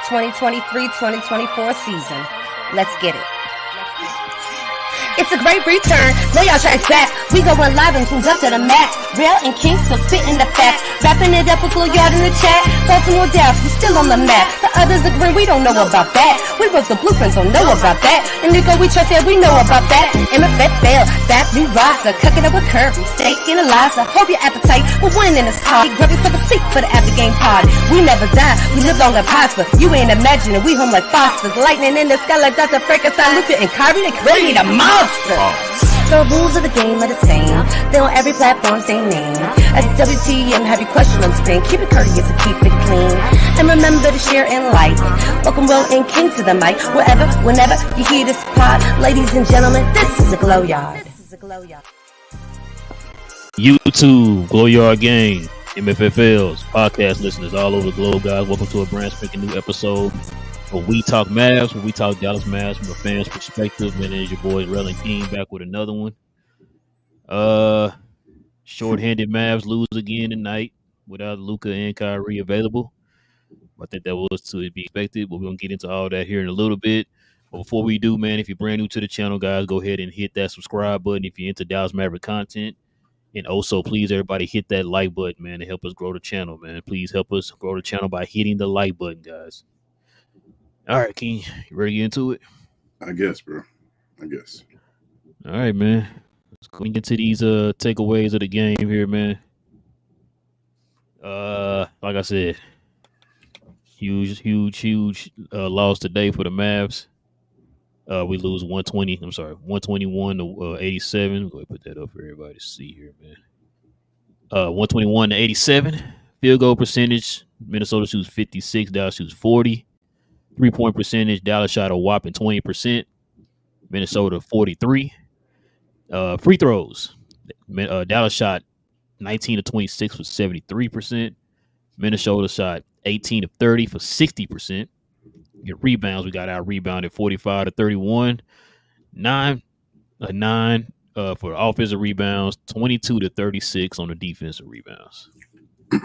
2023-2024 season. Let's get it. It's a great return. Lay y'all tracks back. We going live and tuned up to the max. Relle and King still spitting the facts. Wrapping it up with Lil Yard in the chat. Baltimore, Dallas, we still on the map. The others agree, we don't know about that. We wrote the blueprints, don't know about that. And Nico, we trust, yeah, we know about that. MFFL, that new roster. Cooking up with Kirby, steak and Eliza. Hope your appetite for winning is hard. Grab yourself a seat for the after game party. We never die, we live long and prosper. You ain't imagining, we home like Fosters. Lightning in the sky like Dr. Frankenstein, Luca and Kyrie, they created a monster. The rules of the game are the same. They on every platform, same name. At WTM, have your question on screen. Keep it courteous and keep it clean. And remember to share and like. Welcome Relle and King to the mic. Wherever, whenever you hear this pod, ladies and gentlemen, this is a Glow Yard. YouTube, Glow Yard Gang, MFFLs, podcast listeners all over the globe, guys. Welcome to a brand spanking new episode of We Talk Mavs, where we talk Dallas Mavs from a fan's perspective. Man, it's your boys Relle and King back with another one. Short-handed Mavs lose again tonight without Luka and Kyrie available. I think that was to be expected, but we're going to get into all that here in a little bit. But before we do, man, if you're brand new to the channel, guys, go ahead and hit that subscribe button if you're into Dallas Maverick content. And also, please, everybody, hit that like button, man, to help us grow the channel, man. Please help us grow the channel by hitting the like button, guys. All right, King, you ready to get into it? I guess, bro. I guess. All right, man. Let's go into these takeaways of the game here, man. Like I said, huge loss today for the Mavs. We lose 121 to 87. Go ahead and put that up for everybody to see here, man. 121 to 87. Field goal percentage, Minnesota shoots 56, Dallas shoots 40. 3-point percentage, Dallas shot a whopping 20%. Minnesota 43. Free throws, Dallas shot 19 to 26 for 73%. Minnesota shot 18 to 30 for 60%. Your rebounds, we got out rebounded 45 to 31. 9 for offensive rebounds, 22 to 36 on the defensive rebounds. All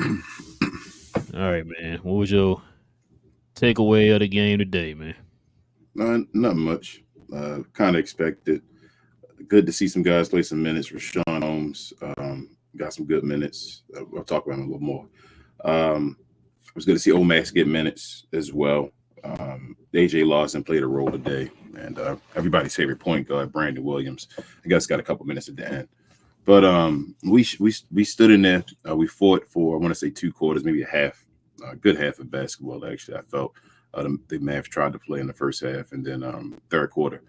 right, man. What was your takeaway of the game today, man? Not much. Kind of expected. Good to see some guys play some minutes. Rashawn Holmes got some good minutes. I'll talk about him a little more. It was good to see Omax get minutes as well. AJ Lawson played a role today, and everybody's favorite point guard, Brandon Williams, I guess got a couple minutes at the end. But we stood in there. We fought for, I want to say, 2 quarters, maybe a good half of basketball. Actually, I felt the Mavs tried to play in the first half, and then third quarter,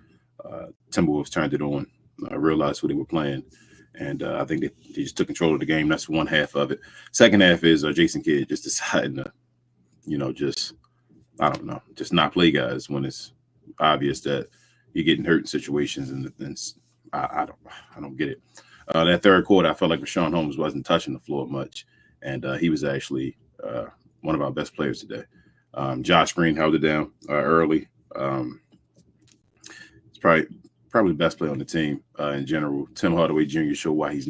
Timberwolves turned it on. Realized who they were playing, and I think they just took control of the game. That's one half of it. Second half is Jason Kidd just deciding to, just not play guys when it's obvious that you're getting hurt in situations, and I don't get it. That third quarter, I felt like Rashawn Holmes wasn't touching the floor much, and he was actually one of our best players today. Josh Green held it down early. It's probably the best player on the team in general. Tim Hardaway Jr. showed why he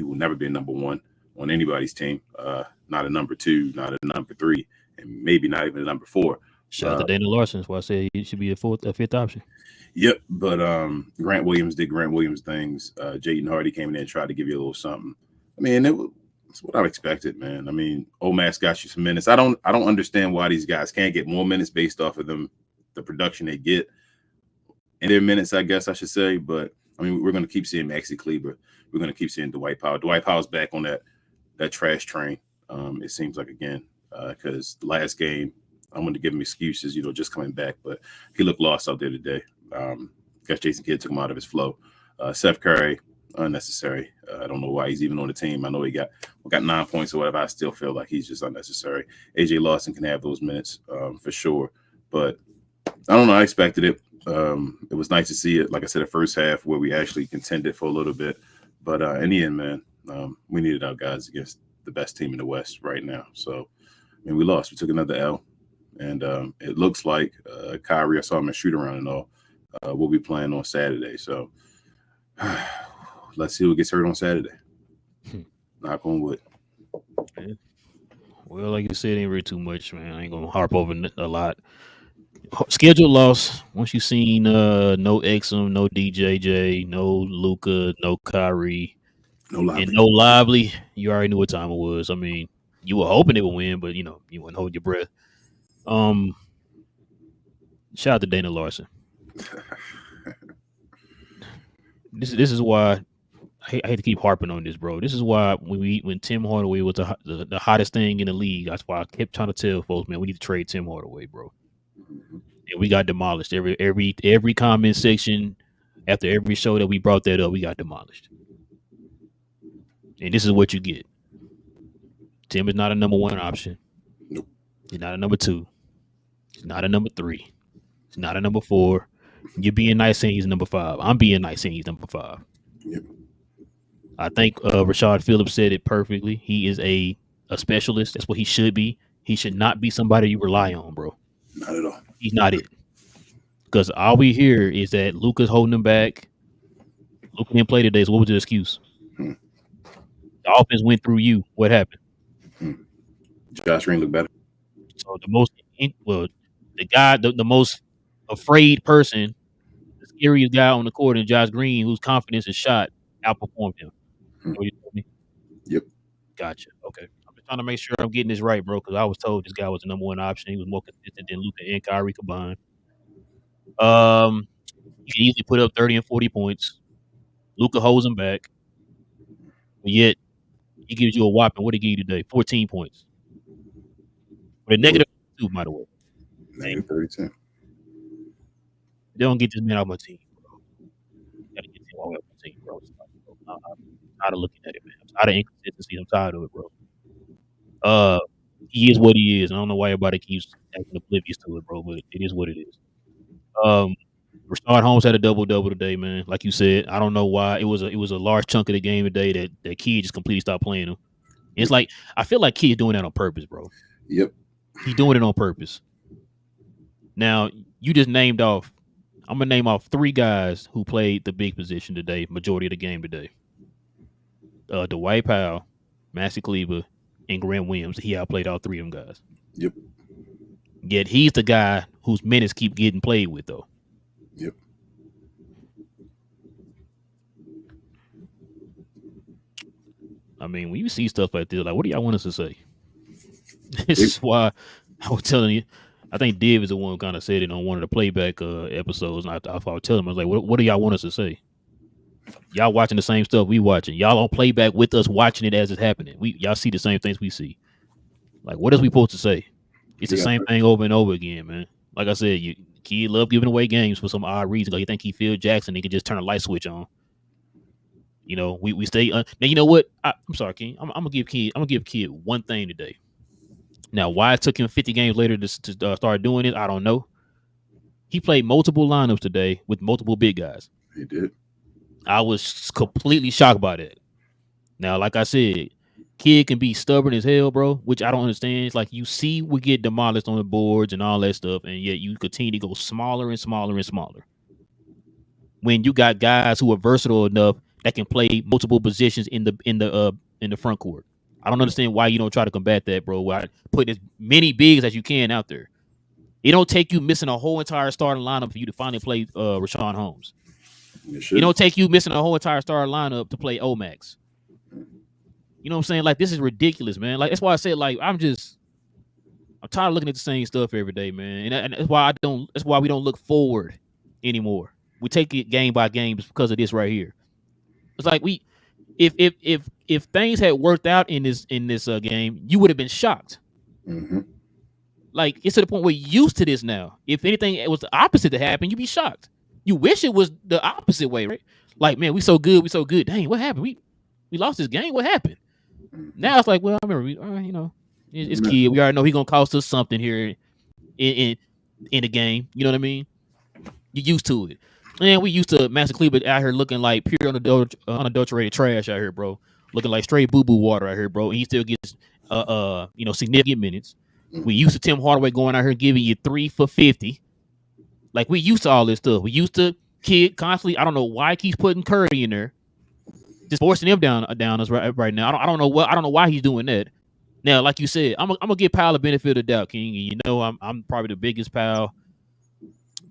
will never be a number 1 on anybody's team. Not a number 2, not a number 3, and maybe not even a number 4. Shout out to Dana Larson. That's why I say he should be a fifth option. Yep, but Grant Williams did Grant Williams things. Jaden Hardy came in there and tried to give you a little something. I mean, it's what I expected, man. I mean, Omax got you some minutes. I don't understand why these guys can't get more minutes based off of the production they get in their minutes, I guess I should say. But I mean, we're going to keep seeing Maxi Kleber. We're going to keep seeing Dwight Powell. Dwight Powell's back on that trash train. It seems like again, because the last game, I'm going to give him excuses, just coming back, but he looked lost out there today. Guess Jason Kidd took him out of his flow. Seth Curry, unnecessary. I don't know why he's even on the team. I know he got 9 points or whatever. I still feel like he's just unnecessary. AJ Lawson can have those minutes for sure, but I don't know. I expected it. It was nice to see it. Like I said, the first half where we actually contended for a little bit, but in the end, man, we needed our guys against the best team in the West right now. So, I mean, we lost. We took another L. And it looks like Kyrie, I saw him in shoot around and all, will be playing on Saturday. So let's see who gets hurt on Saturday. Knock on wood. Well, like you said, ain't really too much, man. I ain't gonna harp over a lot. Scheduled loss. Once you seen no Exum, no DJJ, no Luca, no Kyrie, No and lobby. no Lively, you already knew what time it was. I mean, you were hoping they would win, but you wouldn't hold your breath. Shout out to Dana Larson. This is why I hate to keep harping on this, bro. This is why when Tim Hardaway was the hottest thing in the league, that's why I kept trying to tell folks, man, we need to trade Tim Hardaway, bro. And we got demolished. Every comment section after every show that we brought that up, we got demolished. And this is what you get. Tim is not a number one option. Nope. He's not a number two. He's not a number three. He's not a number four. You're being nice saying he's number five. I'm being nice saying he's number five. Yep. I think Rashad Phillips said it perfectly. He is a specialist. That's what he should be. He should not be somebody you rely on, bro. Not at all. He's not it. Because all we hear is that Luka's holding him back. Luka didn't play today, so what was the excuse? The offense went through you. What happened? Josh Green looked better. So the most afraid person, the scariest guy on the court, and Josh Green, whose confidence is shot, outperformed him. What you told me? Yep. Gotcha. Okay. I'm just trying to make sure I'm getting this right, bro, because I was told this guy was the number one option. He was more consistent than Luka and Kyrie combined. He can easily put up 30 and 40 points. Luka holds him back. But yet, he gives you a whopping. What did he give you today? 14 points. With a negative 2, by the way. Negative 32. They don't get this man off my team, bro. Gotta get him off my team, bro. I'm tired of looking at it, man. I'm tired of inconsistency. I'm tired of it, bro. He is what he is. I don't know why everybody keeps acting oblivious to it, bro, but it is what it is. Rashad Holmes had a double-double today, man. Like you said, I don't know why. It was a large chunk of the game today that Kid just completely stopped playing him. And it's like I feel like Kid's doing that on purpose, bro. Yep. He's doing it on purpose. Now, you just named off. I'm gonna name off 3 guys who played the big position today, majority of the game today. Dwight Powell, Maxi Kleber, and Grant Williams. He outplayed all 3 of them guys. Yep. Yet he's the guy whose minutes keep getting played with, though. Yep. I mean, when you see stuff like this, like, what do y'all want us to say? This is why I was telling you. I think Div is the one who kind of said it on one of the playback episodes. And I was telling him, I was like, what do y'all want us to say? Y'all watching the same stuff we watching. Y'all on playback with us watching it as it's happening. Y'all see the same things we see. Like, what is we supposed to say? It's the same thing over and over again, man. Like I said, Kid love giving away games for some odd reason. Like, you think he Phil Jackson, he can just turn a light switch on. You know, we stay. Now, you know what? I'm sorry, King. I'm gonna give Kid one thing today. Now, why it took him 50 games later to start doing it, I don't know. He played multiple lineups today with multiple big guys. He did. I was completely shocked by that. Now, like I said, Kid can be stubborn as hell, bro, which I don't understand. It's like you see we get demolished on the boards and all that stuff, and yet you continue to go smaller and smaller and smaller. When you got guys who are versatile enough that can play multiple positions in the front court. I don't understand why you don't try to combat that, bro. Why put as many bigs as you can out there. It don't take you missing a whole entire starting lineup for you to finally play Rashawn Holmes. It don't take you missing a whole entire starting lineup to play Omax. You know what I'm saying? Like, this is ridiculous, man. Like, that's why I said, like, I'm tired of looking at the same stuff every day, man. And that's why we don't look forward anymore. We take it game by game just because of this right here. It's like if things had worked out in this game, you would have been shocked. Mm-hmm. Like, it's to the point where you're used to this now. If anything it was the opposite to happen, you'd be shocked. You wish it was the opposite way, right? Like, man, we so good. Dang, what happened? We lost this game. What happened? Now it's like, well, I remember, it's Kid. We already know he's gonna cost us something here in the game. You know what I mean? You're used to it. Man, we used to Master Kleber out here looking like pure unadulterated trash out here, bro. Looking like straight boo-boo water out here, bro. And he still gets significant minutes. We used to Tim Hardaway going out here giving you 3 for 50. Like, we used to all this stuff. We used to Kid constantly. I don't know why he keeps putting Curry in there, just forcing him down us right now. I don't know why he's doing that. Now, like you said, I'm gonna give Powell the benefit of the doubt, King. And you know, I'm probably the biggest Powell.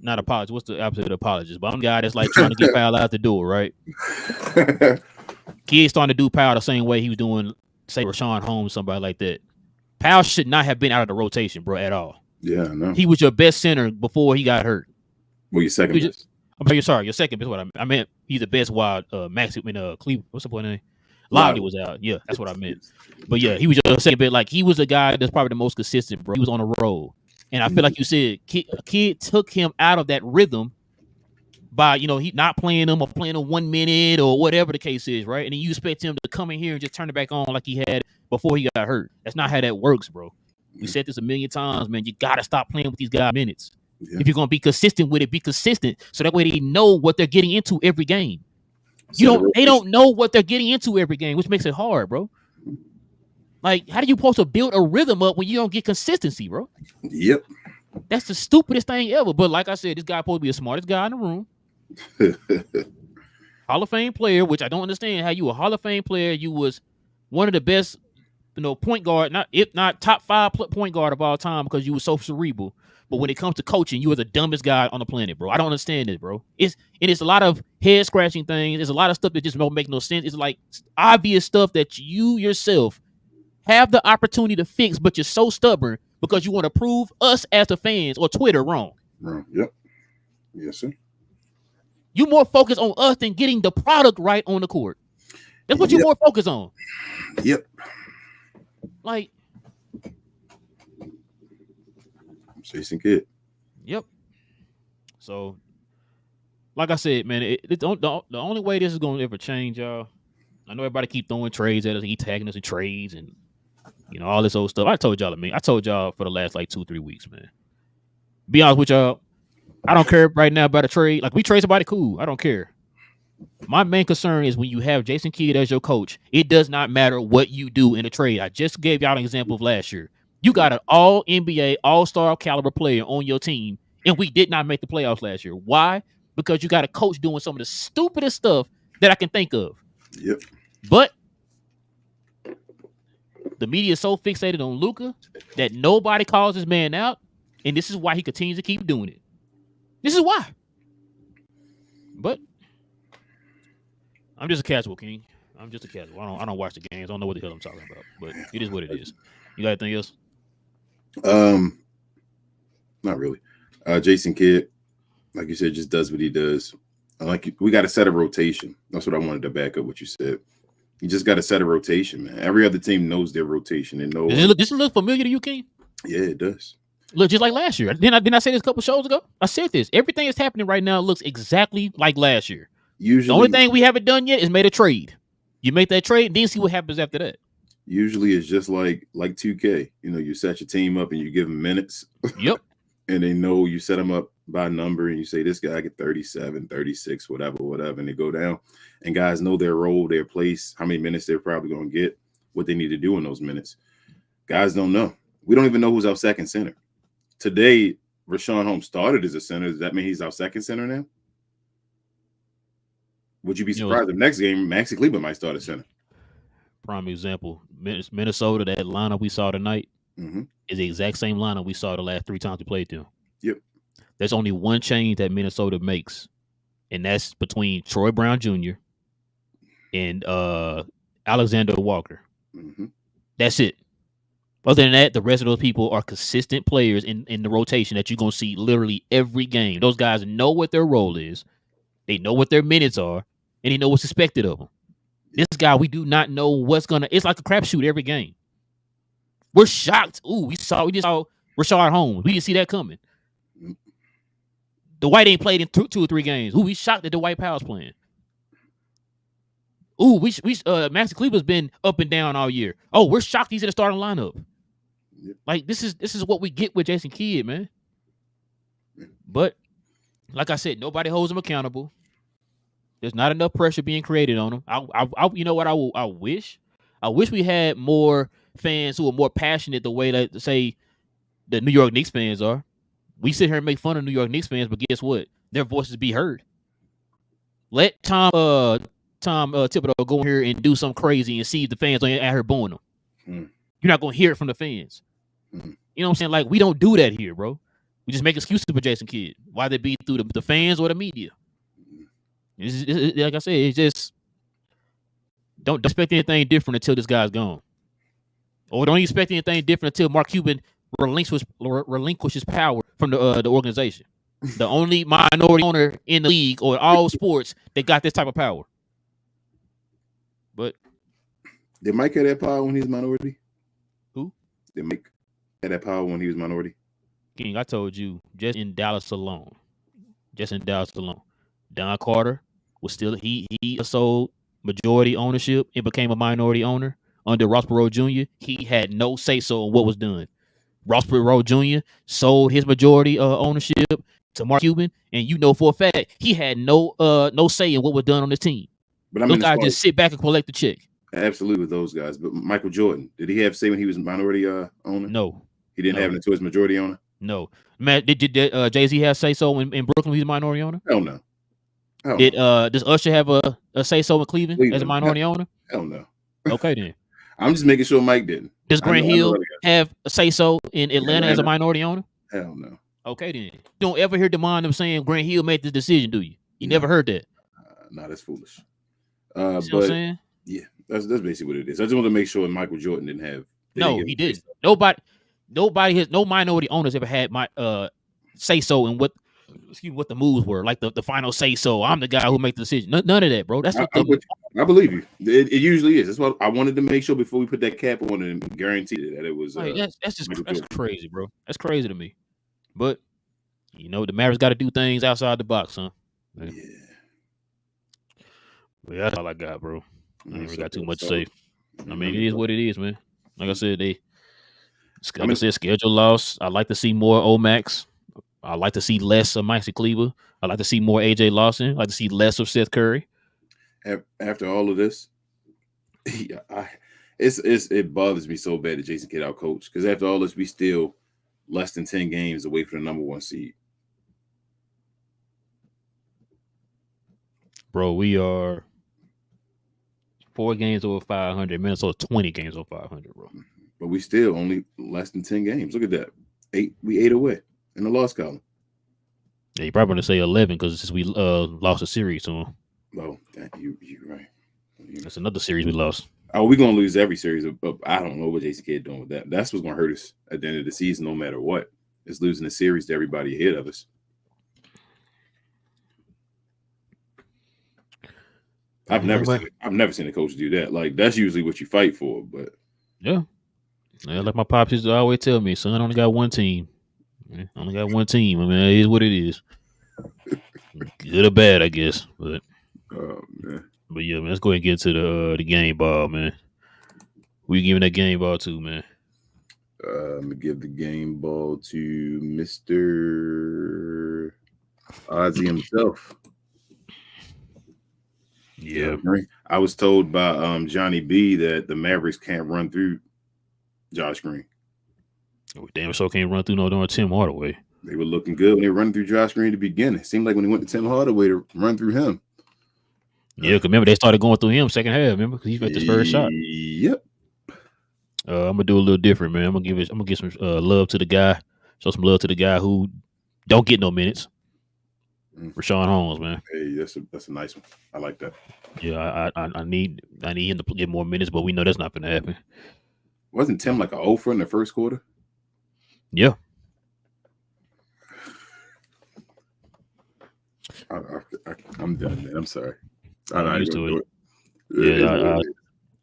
Not apologist. What's the opposite of apologist? But I'm the guy that's like trying to get Powell out the door, right? Kid's starting to do Powell the same way he was doing, say, Rashawn Holmes, somebody like that. Powell should not have been out of the rotation, bro, at all. Yeah, I know. He was your best center before he got hurt. Well, your second best. Your second best. What I meant. He's the best wild Max in Cleveland. What's the point name? Lively was out. Yeah, that's what I meant. But yeah, he was your second best. Like, he was a guy that's probably the most consistent, bro. He was on the road. And I feel like you said, kid took him out of that rhythm by, he not playing him or playing him 1 minute or whatever the case is, right? And then you expect him to come in here and just turn it back on like he had before he got hurt. That's not how that works, bro. We said this a million times, man. You got to stop playing with these guys minutes. Yeah. If you're going to be consistent with it, be consistent. So that way they know what they're getting into every game. They don't know what they're getting into every game, which makes it hard, bro. Like, how do you supposed to build a rhythm up when you don't get consistency, bro? Yep. That's the stupidest thing ever. But like I said, this guy supposed to be the smartest guy in the room. Hall of Fame player, which I don't understand how you a Hall of Fame player. You was one of the best, point guard, if not top 5 point guard of all time, because you were so cerebral. But when it comes to coaching, you are the dumbest guy on the planet, bro. I don't understand it, bro. It's a lot of head scratching things. There's a lot of stuff that just don't make no sense. It's like obvious stuff that you yourself have the opportunity to fix, but you're so stubborn because you want to prove us as the fans or Twitter wrong. Wrong. Yep. Yes, sir. You more focused on us than getting the product right on the court. That's what you more focused on. Yep. Like, Jason Kidd. Yep. So, like I said, man, the only way this is going to ever change, y'all. I know everybody keep throwing trades at us, keep tagging us in trades and all this old stuff. I told y'all for the last like 2-3 weeks, man. Be honest with y'all, I don't care right now about a trade. Like, we trade somebody, cool. I don't care. My main concern is when you have Jason Kidd as your coach, it does not matter what you do in a trade. I just gave y'all an example of last year. You got an all NBA, all-star caliber player on your team, and we did not make the playoffs last year. Why? Because you got a coach doing some of the stupidest stuff that I can think of. Yep. But the media is so fixated on Luka that nobody calls this man out, and this is why he continues to keep doing it. This is why. But I'm just a casual, King. I'm just a casual. I don't watch the games. I don't know what the hell I'm talking about. But it is what it is. You got anything else? Not really. Jason Kidd, like you said, just does what he does. We got to set a rotation. That's what I wanted to back up what you said. You just got to set a rotation, man. Every other team knows their rotation. And know. Does it look familiar to you, King? Yeah, it does. Look, just like last year. Didn't I say this a couple shows ago? I said this. Everything that's happening right now looks exactly like last year. Usually, the only thing we haven't done yet is made a trade. You make that trade, and then see what happens after that. Usually, it's just like 2K. You set your team up and you give them minutes. Yep. And they know you set them up by number, and you say this guy get 37, 36, whatever, and they go down. And guys know their role, their place, how many minutes they're probably going to get, what they need to do in those minutes. Guys don't know. We don't even know who's our second center. Today, Rashawn Holmes started as a center. Does that mean he's our second center now? Would you be surprised if next game Maxi Kleber might start at center? Prime example, Minnesota, that lineup we saw tonight is the exact same lineup we saw the last 3 times we played them. Yep. There's only one change that Minnesota makes, and that's between Troy Brown Jr. and Alexander Walker. Mm-hmm. That's it. Other than that, the rest of those people are consistent players in the rotation that you're going to see literally every game. Those guys know what their role is. They know what their minutes are, and they know what's expected of them. This guy, we do not know what's going to – it's like a crapshoot every game. We're shocked. Ooh, we just saw Rashard Holmes. We didn't see that coming. Dwight ain't played in 2 or 3 games. Ooh, we shocked that Dwight Powell's playing. Ooh, Maxi Kleber's been up and down all year. Oh, we're shocked he's in the starting lineup. Like, this is what we get with Jason Kidd, man. But like I said, nobody holds him accountable. There's not enough pressure being created on him. I you know what I wish? I wish we had more fans who are more passionate the way that, say, the New York Knicks fans are. We sit here and make fun of New York Knicks fans, but guess what? Their voices be heard. Let Tom Thibodeau go in here and do something crazy and see if the fans ain't out here booing them. You're not gonna hear it from the fans. Mm-hmm. You know what I'm saying? Like, we don't do that here, bro. We just make excuses for Jason Kidd, whether it be through the fans or the media. Like I said, it's just don't expect anything different until this guy's gone, or don't expect anything different until Mark Cuban relinquishes power from the organization. The only minority owner in the league or all sports that got this type of power. But did Mike have that power when he was minority? Who? Did Mike have that power when he was minority? King, I told you, just in Dallas alone, Don Carter was still he sold majority ownership and became a minority owner under Ross Perot Jr. He had no say so on what was done. Ross Perot Jr. sold his majority ownership to Mark Cuban, and you know for a fact he had no say in what was done on this team. But I mean, those guys just sit back and collect the check. Absolutely, with those guys. But Michael Jordan, did he have say when he was minority owner? No, he didn't have it until his majority owner. No, man. Did Jay-Z have say so in Brooklyn when he's a minority owner? Hell no. Does Usher have a say so in Cleveland as a minority owner? Hell no. Okay then. I'm just making sure Mike didn't. Does Grant Hill have a say so in Atlanta as a minority owner? Hell no. Okay then. You don't ever hear them saying Grant Hill made this decision, do you? You never heard that. No, that's foolish. See what I'm saying? Yeah, that's basically what it is. I just want to make sure Michael Jordan didn't have. No, he didn't. Nobody has no minority owners ever had my say so in what the moves were, like the final say so. I'm the guy who make the decision. None of that, bro. That's what I believe you. It usually is. That's what I wanted to make sure before we put that cap on it and guarantee that it was. That's crazy, bro. That's crazy to me. But you know, the Mavericks got to do things outside the box, huh? Yeah. But that's all I got, bro. I ain't really got too much to say. I mean, it is what it is, man. Like I said, schedule loss. I like to see more Omax. I like to see less of Maxi Kleber. I like to see more AJ Lawson. I like to see less of Seth Curry. After all of this, it bothers me so bad that Jason Kidd out coach, because after all this, we still less than 10 games away from the number 1 seed. Bro, we are 4 games over 500. Minnesota 20 games over 500, bro. But we still only less than 10 games. Look at that. 8 away in the loss column. Yeah, you probably want to say 11 because since we lost a series to them. Oh, you're right. That's another series we lost. Oh, we're going to lose every series. I don't know what Jason Kidd doing with that. That's what's going to hurt us at the end of the season, no matter what. It's losing the series to everybody ahead of us. I've never seen a coach do that. Like, that's usually what you fight for, but yeah, like my pops used to always tell me, son, only got one team. Only got one team. I mean, it is what it is. Good or bad, I guess. But yeah, man, let's go ahead and get into the game ball, man. Who you giving that game ball to, man? I'm gonna give the game ball to Mr. Ozzy himself. Yeah, I was told by Johnny B that the Mavericks can't run through Josh Green. We damn sure can't run through no darn Tim Hardaway. They were looking good when they were running through Josh Green to begin. It seemed like when they went to Tim Hardaway to run through him. Yeah, because remember they started going through him second half. Remember, because he made his first shot. Yep. I'm gonna do a little different, man. I'm gonna give some love to the guy. Show some love to the guy who don't get no minutes. Rashawn Holmes, man. Hey, that's a nice one. I like that. Yeah, I need him to get more minutes, but we know that's not gonna happen. Wasn't Tim like an offer in the first quarter? Yeah. I'm done, man. I'm sorry. I'm used to it. Yeah,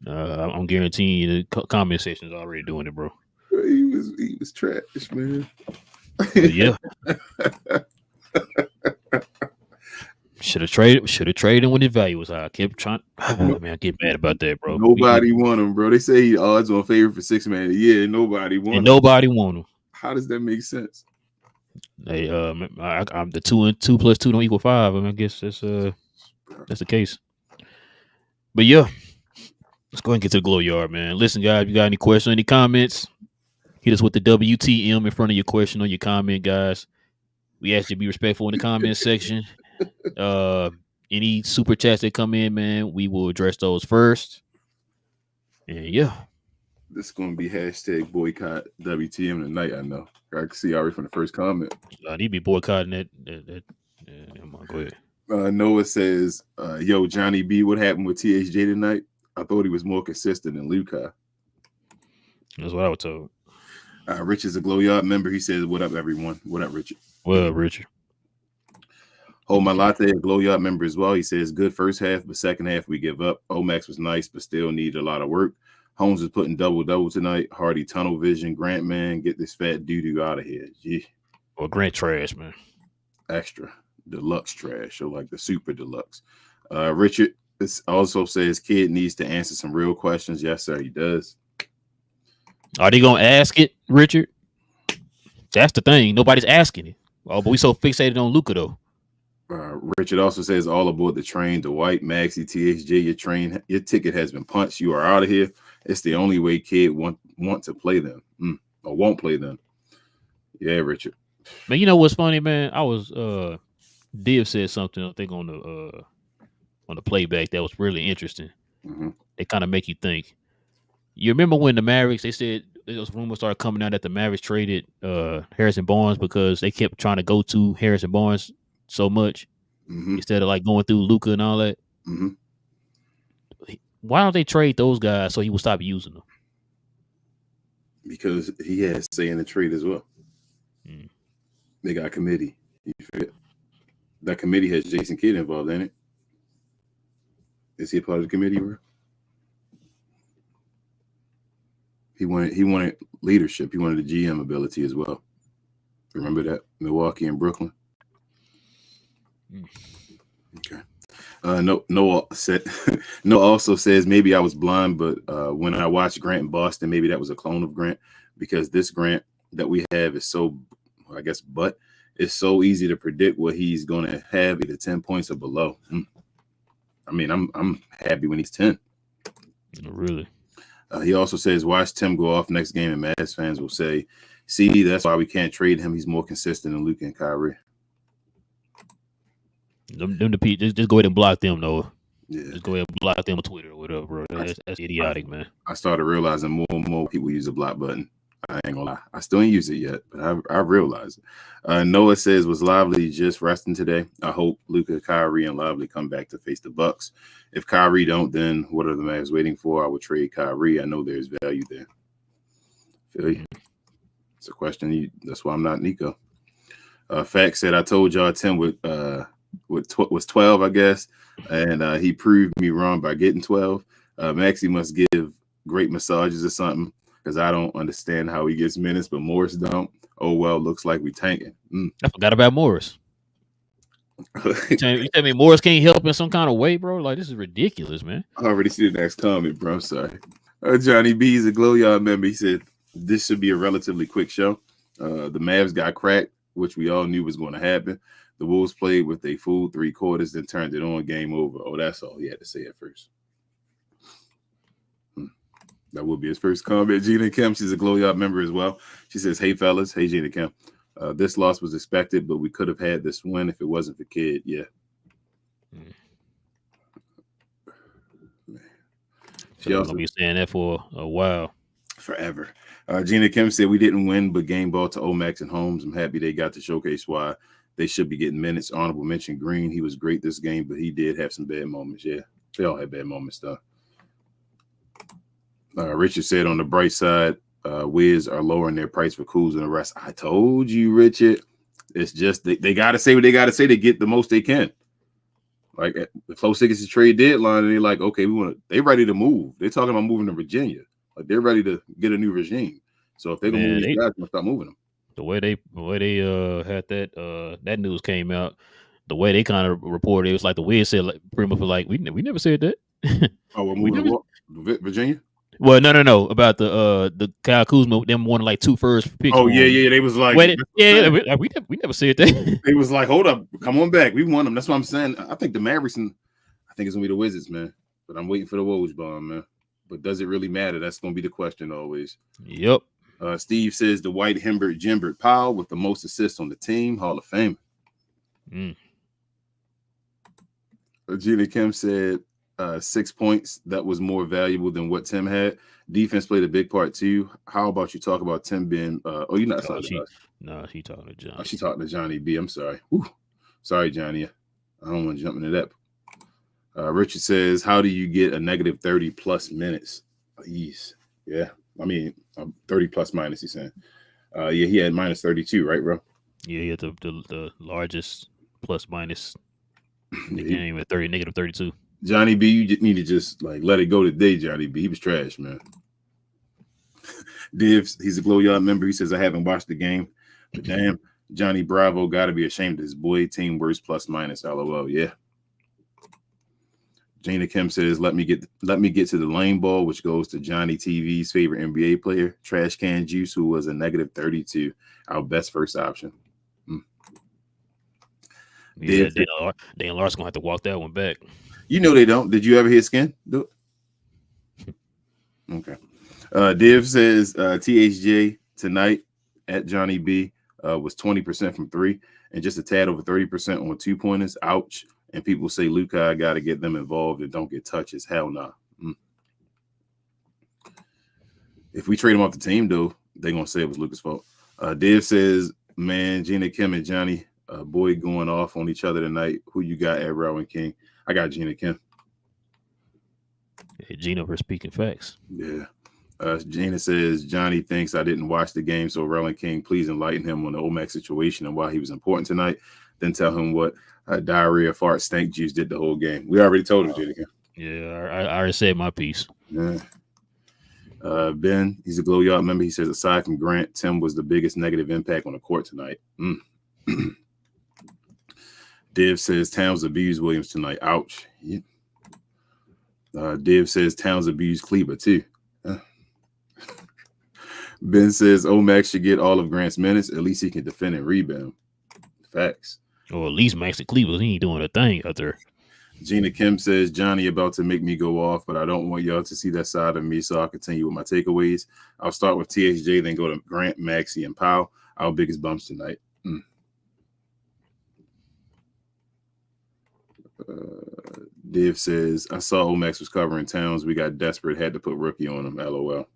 I'm guaranteeing you the comment section's already doing it, bro. He was trash, man. Yeah. Should have traded him when his value was high. I kept trying. Man, I get mad about that, bro. Nobody won him, bro. They say he odds on favor for 6 man a year. Nobody won. And nobody won him. How does that make sense? Hey, I'm the 2 and 2 plus 2 don't equal 5. I mean, I guess that's the case. But yeah, let's go ahead and get to the glow yard, man. Listen, guys, if you got any questions, any comments, hit us with the WTM in front of your question or your comment, guys. We ask you to be respectful in the comment section. Any super chats that come in, man, we will address those first. And yeah, This is going to be hashtag boycott WTM tonight. I know. I can see already from the first comment. I need to be boycotting that. Go ahead. Noah says, yo, Johnny B, what happened with THJ tonight? I thought he was more consistent than Luka. That's what I was told. Rich is a Glow Yard member. He says, what up, everyone? What up, Richard? Well, Richard. Hold My Latte, a Glow Yard member as well. He says, good first half, but second half we give up. Omax was nice, but still needed a lot of work. Holmes is putting double-double tonight. Hardy tunnel vision. Grant, man, get this fat doo-doo out of here. Gee. Well, Grant trash, man. Extra. Deluxe trash, or like the super deluxe. Richard also says kid needs to answer some real questions. Yes, sir, he does. Are they gonna ask it, Richard? That's the thing. Nobody's asking it. Oh, but we so fixated on Luka though. Richard also says all aboard the train. Dwight, Maxey, THJ, your ticket has been punched. You are out of here. It's the only way kid want to play them or won't play them. Yeah, Richard. Man, you know what's funny, man? I was Div said something I think on the playback that was really interesting. Mm-hmm. They kind of make you think. You remember when the Mavericks, they said those rumors started coming out that the Mavericks traded Harrison Barnes because they kept trying to go to Harrison Barnes so much instead of like going through Luka and all that. Mm-hmm. Why don't they trade those guys so he will stop using them? Because he has say in the trade as well. They got a committee. You forget. That committee has Jason Kidd involved in it. Is he a part of the committee, bro? He wanted leadership. He wanted the GM ability as well. Remember that? Milwaukee and Brooklyn. Okay. Noah also says maybe I was blind, but when I watched Grant in Boston, maybe that was a clone of Grant because this Grant that we have is so, I guess, but it's so easy to predict what he's going to have either 10 points or below. I mean, I'm happy when he's 10. Really? He also says, watch Tim go off next game, and Mavs fans will say, see, that's why we can't trade him. He's more consistent than Luka and Kyrie. Them just go ahead and block them, Noah. Yeah. Just go ahead and block them on Twitter or whatever, bro. That's idiotic, man. I started realizing more and more people use the block button. I ain't gonna lie. I still ain't use it yet, but I realized it. Noah says, was Lively just resting today? I hope Luka, Kyrie, and Lively come back to face the Bucks. If Kyrie don't, then what are the Mavs waiting for? I would trade Kyrie. I know there's value there. Feel you? It's a question. That's why I'm not Nico. Fact said, I told y'all Tim was 12, I guess, and he proved me wrong by getting 12. Maxie must give great massages or something. Because I don't understand how he gets minutes, but Morris don't. Oh, well, looks like we tanking. I forgot about Morris. You tell me Morris can't help in some kind of way, bro? Like, this is ridiculous, man. I already see the next comment, bro. I'm sorry. Johnny B is a Glow Yard member. He said, this should be a relatively quick show. The Mavs got cracked, which we all knew was going to happen. The Wolves played with a full 3 quarters, then turned it on, game over. Oh, that's all he had to say at first. That will be his first comment. Gina Kim, she's a Glow Yard member as well. She says, hey, fellas. Hey, Gina Kim. This loss was expected, but we could have had this win if it wasn't for Kid. Yeah. She also be saying that for a while. Forever. Gina Kim said, we didn't win, but game ball to Omax and Holmes. I'm happy they got to showcase why they should be getting minutes. Honorable mention Green. He was great this game, but he did have some bad moments. Yeah. They all had bad moments, though. Richard said on the bright side, Wiz are lowering their price for Kuz and the rest. I told you, Richard. It's just they got to say what they got to say to get the most they can. Like the close tickets to trade deadline, and they're like, okay, they ready to move. They're talking about moving to Virginia. Like they're ready to get a new regime. So if they're gonna move these guys, they're gonna start moving them. The way they had that news came out, the way they kind of reported, it was like the Wiz said, like, pretty much like we never said that. Oh, we're moving to Virginia. Well, no, about the Kyle Kuzma, them wanting like 2 first picks. Oh, yeah, they was like, we never said that. They was like, hold up, come on back, we want them. That's what I'm saying. I think the Mavericks I think it's gonna be the Wizards, man. But I'm waiting for the Woj bomb, man. But does it really matter? That's gonna be the question always. Yep. Steve says the White Himbert Jimbert Powell with the most assists on the team, Hall of Fame. Gina Kim said, 6 points. That was more valuable than what Tim had. Defense played a big part too. How about you talk about Tim being? You're not talking to us. No, she talking to Johnny. She talking to Johnny B. I'm sorry. Whew. Sorry, Johnny. I don't want to jump into that. Richard says, "How do you get a negative 30 plus minutes?" Jeez. Yeah, I mean 30 plus minus. He's saying. Yeah, he had minus 32, right, bro? Yeah, he had the largest plus minus in the game at negative 32. Johnny B, you need to just like let it go today, Johnny B. He was trash, man. Divs, he's a Glow Yard member. He says, "I haven't watched the game, but damn, Johnny Bravo got to be ashamed of his boy. Team worst plus minus. LOL. Yeah." Jana Kim says, let me get to the lane ball, which goes to Johnny TV's favorite NBA player, Trash Can Juice, who was a negative 32, our best first option. Yeah, Dan Larson gonna have to walk that one back. You know they don't. Did you ever hear Skin do it? Okay. Div says THJ tonight at Johnny B was 20% from 3 and just a tad over 30% on 2-pointers. Ouch. And people say, Luka, I got to get them involved and don't get touches. Hell no. Nah. If we trade him off the team, though, they're going to say it was Luka's fault. Div says, man, Gina Kim and Johnny Boy going off on each other tonight. Who you got at Relle and King? I got Gina Kim. Yeah, Gina for speaking facts. Yeah. Gina says, Johnny thinks I didn't watch the game, so Relle and King, please enlighten him on the OMAC situation and why he was important tonight. Then tell him what diarrhea, fart, stank juice did the whole game. We already told him, Gina Kim. Yeah, I already said my piece. Yeah. Ben, he's a Glow Yard member. He says, aside from Grant, Tim was the biggest negative impact on the court tonight. Div says Towns abused Williams tonight. Ouch. Yeah. Div says Towns abused Kleber too. Ben says Omax should get all of Grant's minutes. At least he can defend and rebound. Facts. Or at least Maxi Kleber. He ain't doing a thing out there. Gina Kim says Johnny about to make me go off, but I don't want y'all to see that side of me, so I'll continue with my takeaways. I'll start with THJ, then go to Grant, Maxi, and Powell. Our biggest bumps tonight. Div says, I saw Omax was covering Towns. We got desperate, had to put rookie on him. LOL.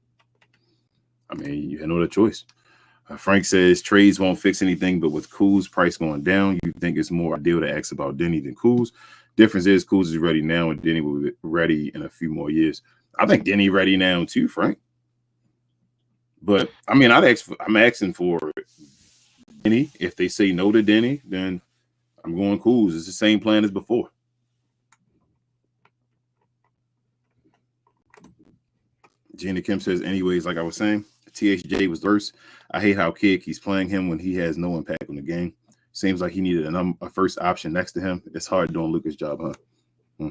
I mean, you had no other choice. Frank says trades won't fix anything, but with Kuz price going down, you think it's more ideal to ask about Denny than Kuz. Difference is Kuz is ready now, and Denny will be ready in a few more years. I think Denny ready now too, Frank. But I mean, I'm asking for Denny. If they say no to Denny, then I'm going Kuz. It's the same plan as before. Gina Kim says, anyways, like I was saying, THJ was the worst. I hate how Kid keeps playing him when he has no impact on the game. Seems like he needed a first option next to him. It's hard doing Luka's job, huh?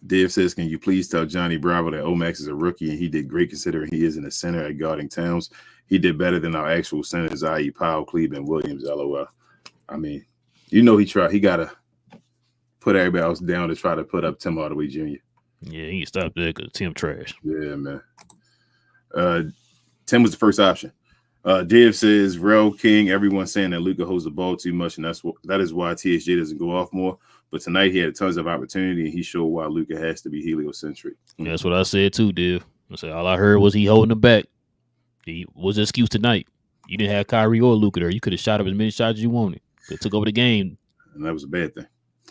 Div says, can you please tell Johnny Bravo that Omax is a rookie and he did great considering he is in the center at guarding Towns. He did better than our actual centers, i.e. Powell, Cleveland, Williams, LOL. I mean, you know he tried. He got to put everybody else down to try to put up Tim Hardaway Jr. Yeah, he stopped there because Tim trash. Yeah, man. Tim was the first option. Div says, Relle, King, everyone's saying that Luka holds the ball too much, and that is why THJ doesn't go off more. But tonight he had tons of opportunity, and he showed why Luka has to be heliocentric. Yeah, that's what I said too, Div. I said all I heard was he holding him back. He was the excuse tonight. You didn't have Kyrie or Luka there. You could have shot up as many shots as you wanted. They took over the game. And that was a bad thing.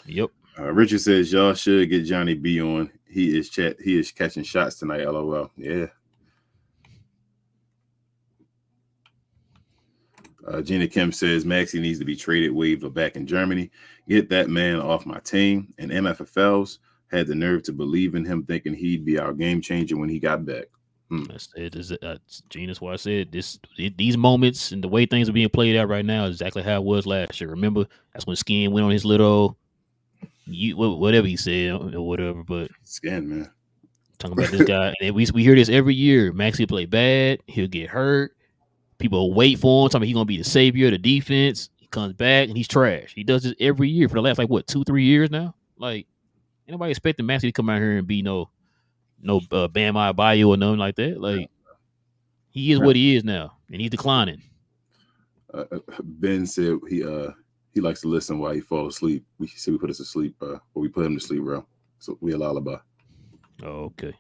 Yep. Richard says, y'all should get Johnny B on. He is catching shots tonight, LOL. Yeah. Gina Kim says, Maxi needs to be traded, waived, or back in Germany. Get that man off my team. And MFFLs had the nerve to believe in him, thinking he'd be our game changer when he got back. That's it. Gina's why I said these moments and the way things are being played out right now is exactly how it was last year. Remember, that's when Skin went on his little, whatever he said or whatever. But Skin, man, talking about this guy, and we hear this every year. Maxi play bad, he'll get hurt. People wait for him, talking about he's gonna be the savior of the defense. He comes back and he's trash. He does this every year for the last 2-3 years now. Like, anybody expecting Maxi to come out here and be no Bam Adebayo or nothing like that. Like, he is what he is now, and he's declining. Ben said he likes to listen while he falls asleep. We said we put us to sleep, or we put him to sleep, bro. So we lullaby. Oh, okay.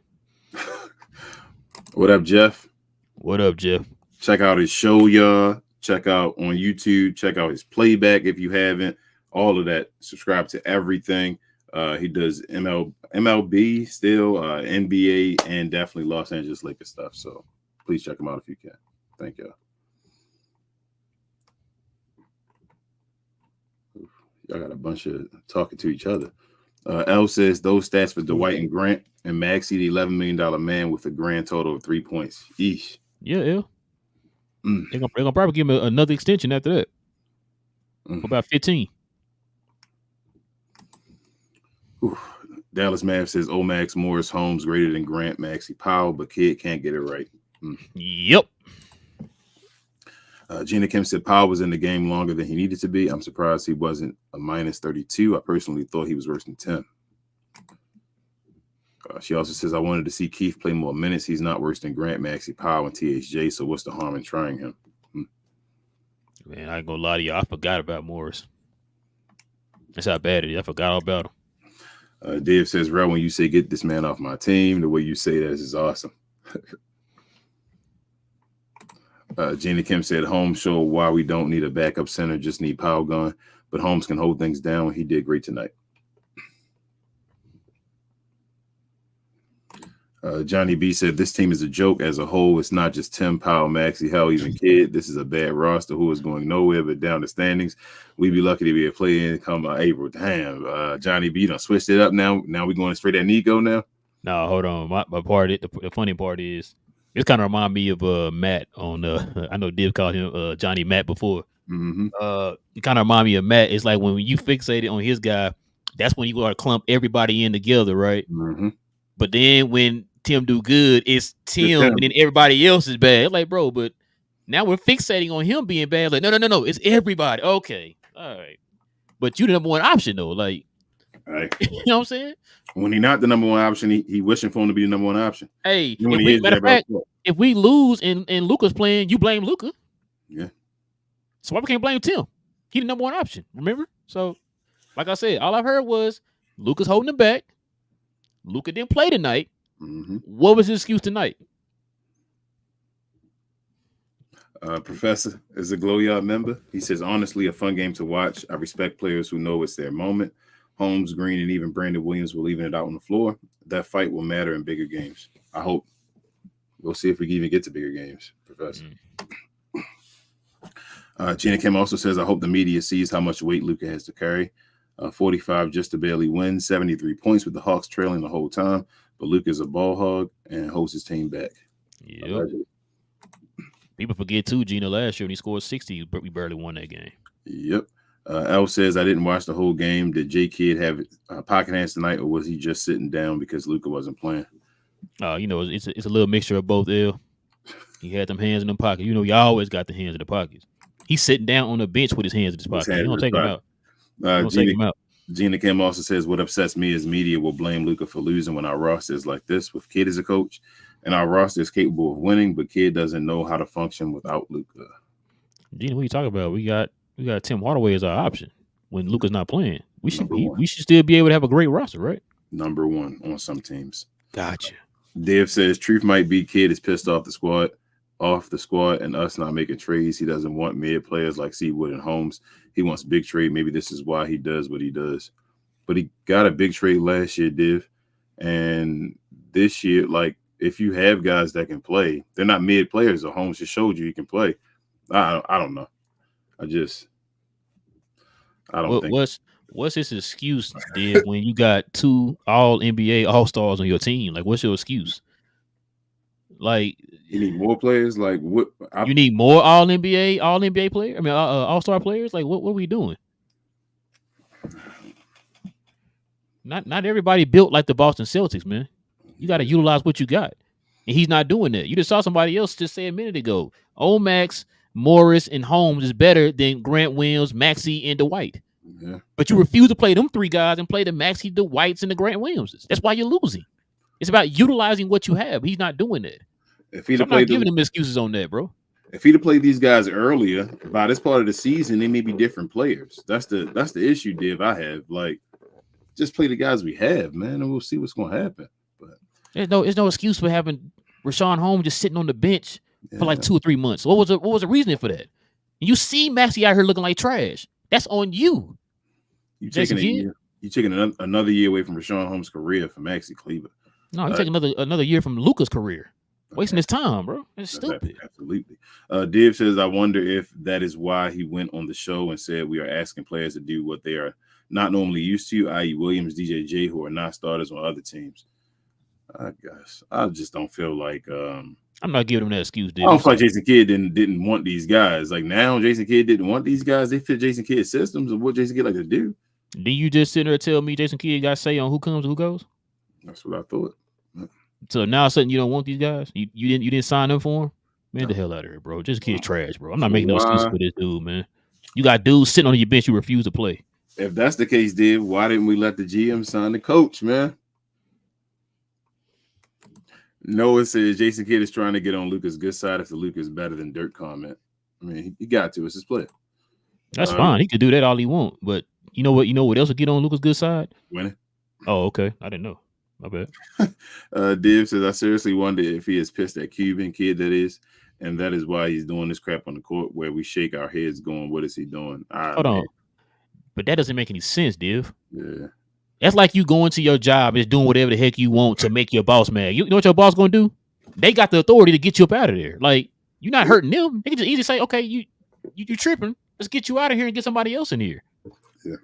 What up, Jeff? What up, Jeff? Check out his show, y'all. Check out on YouTube. Check out his playback if you haven't. All of that. Subscribe to everything. He does MLB still, NBA, and definitely Los Angeles Lakers stuff. So please check him out if you can. Thank y'all. Y'all got a bunch of talking to each other. L says those stats for Dwight and Grant and Maxey, the $11 million man with a grand total of 3 points. Eesh. Yeah, L. They're gonna probably give him another extension after that. About 15. Dallas Mavericks says Omax Morris Holmes greater than Grant Maxey Powell, but kid can't get it right. Yep. Gina Kim said Powell was in the game longer than he needed to be. I'm surprised he wasn't a minus 32. I personally thought he was worse than 10. She also says, I wanted to see Keith play more minutes. He's not worse than Grant, Maxey Powell, and THJ, so what's the harm in trying him? Man, I ain't gonna lie to you. I forgot about Morris. That's how bad it is. I forgot all about him. Dave says, Relle, when you say get this man off my team, the way you say that is awesome. Gina Kim said, Holmes showed why we don't need a backup center, just need Powell gone. But Holmes can hold things down. He did great tonight. Johnny B said, this team is a joke as a whole. It's not just Tim, Powell, Maxey, hell, even Kid. This is a bad roster who is going nowhere but down the standings. We'd be lucky to be a play-in come April. Damn, Johnny B done switched it up now. Now we're going straight at Nico now? No, hold on. My part, the funny part is, it kind of remind me of Matt on I know Div called him Johnny Matt before. It kind of remind me of Matt. It's like when you fixated on his guy, that's when you got to clump everybody in together, right? But then when Tim do good, it's Tim, and then everybody else is bad. It's like, bro, but now we're fixating on him being bad. Like, no, it's everybody. Okay, all right. But you the number one option though, like, right. You know what I'm saying? When he's not the number one option, he wishing for him to be the number one option. Hey, matter of fact, if we lose and Luka's playing, you blame Luka. Yeah. So why we can't blame Tim? He the number one option, remember? So, like I said, all I've heard was Luka's holding him back. Luka didn't play tonight. What was his excuse tonight? Professor is a Glow Yard member. He says, honestly, a fun game to watch. I respect players who know it's their moment. Holmes, Green, and even Brandon Williams were leaving it out on the floor. That fight will matter in bigger games. I hope. We'll see if we can even get to bigger games, Professor. Gina Kim also says, I hope the media sees how much weight Luka has to carry. 45 just to barely win, 73 points with the Hawks trailing the whole time. But Luka's a ball hog and holds his team back. Yep. People forget too, Gina, last year when he scored 60, but we barely won that game. Yep. L says, I didn't watch the whole game. Did J Kid have pocket hands tonight, or was he just sitting down because Luka wasn't playing? It's a little mixture of both, L. He had them hands in the pocket. You know, you always got the hands in the pockets. He's sitting down on the bench with his hands in his pocket. You don't take him out. Gina Kim also says, what upsets me is media will blame Luka for losing when our roster is like this with Kid as a coach, and our roster is capable of winning, but Kid doesn't know how to function without Luka. Gina, what are you talking about? We got Tim Hardaway as our option when Luka's not playing. We should still be able to have a great roster, right? Number one on some teams. Gotcha. Dave says, truth might be Kid is pissed off the squad, and us not making trades. He doesn't want mid players like Seawood and Holmes. He wants big trade. Maybe this is why he does what he does. But he got a big trade last year, Div. And this year, like, if you have guys that can play, they're not mid players. So Holmes just showed you he can play. I don't know. I don't think. What's his excuse, Div, when you got 2 all NBA All-Stars on your team? Like, what's your excuse? Like, you need more players. Like, what? You need more all NBA players. I mean, All-Star players. Like, what are we doing? Not everybody built like the Boston Celtics, man. You got to utilize what you got, and he's not doing that. You just saw somebody else just say a minute ago, Omax, Morris, and Holmes is better than Grant Williams, Maxey, and Dwight. Yeah. But you refuse to play them 3 guys and play the Maxey, the Dwights, and the Grant Williamses. That's why you're losing. It's about utilizing what you have. He's not doing that. If he'd I'm not giving him excuses on that, bro. If he'd have played these guys earlier, by this part of the season, they may be different players. That's the issue, Div. I have, like, just play the guys we have, man, and we'll see what's gonna happen. But there's no excuse for having Rashawn Holmes just sitting on the bench for like 2 or 3 months. What was the reasoning for that? You see Maxey out here looking like trash. That's on you. You taking another year away from Rashawn Holmes' career for Maxey Kleber. No, you take another year from Luka's career. Wasting his time, bro. It's stupid. Absolutely. Div says, I wonder if that is why he went on the show and said we are asking players to do what they are not normally used to, i.e. Williams, DJJ, who are not starters on other teams. I guess I just don't feel like I'm not giving him that excuse, Div. I don't feel like Jason Kidd didn't want these guys. Like now Jason Kidd didn't want these guys. They fit Jason Kidd's systems of what Jason Kidd like to do. Did you just sit there and tell me Jason Kidd got say on who comes and who goes? That's what I thought. So now suddenly you don't want these guys? You didn't sign them for them? Man, the hell out of here, bro. Jason Kidd's trash, bro. I'm not making no excuse for this dude, man. You got dudes sitting on your bench you refuse to play. If that's the case, Div, why didn't we let the GM sign the coach, man? Noah says Jason Kidd is trying to get on Luka's good side if the Luka is better than Dirt comment. I mean, he got to. It's his play. That's fine. He could do that all he want. But you know what? You know what else would get on Luka's good side? Winning. Oh, okay. I didn't know. My bad. Div says, I seriously wonder if he is pissed at Cuban Kid, that is, and that is why he's doing this crap on the court where we shake our heads going, what is he doing? Hold on. But that doesn't make any sense, Div. Yeah. That's like you going to your job and just doing whatever the heck you want to make your boss mad. You know what your boss going to do? They got the authority to get you up out of there. Like, you're not hurting them. They can just easily say, okay, you tripping. Let's get you out of here and get somebody else in here. Yeah.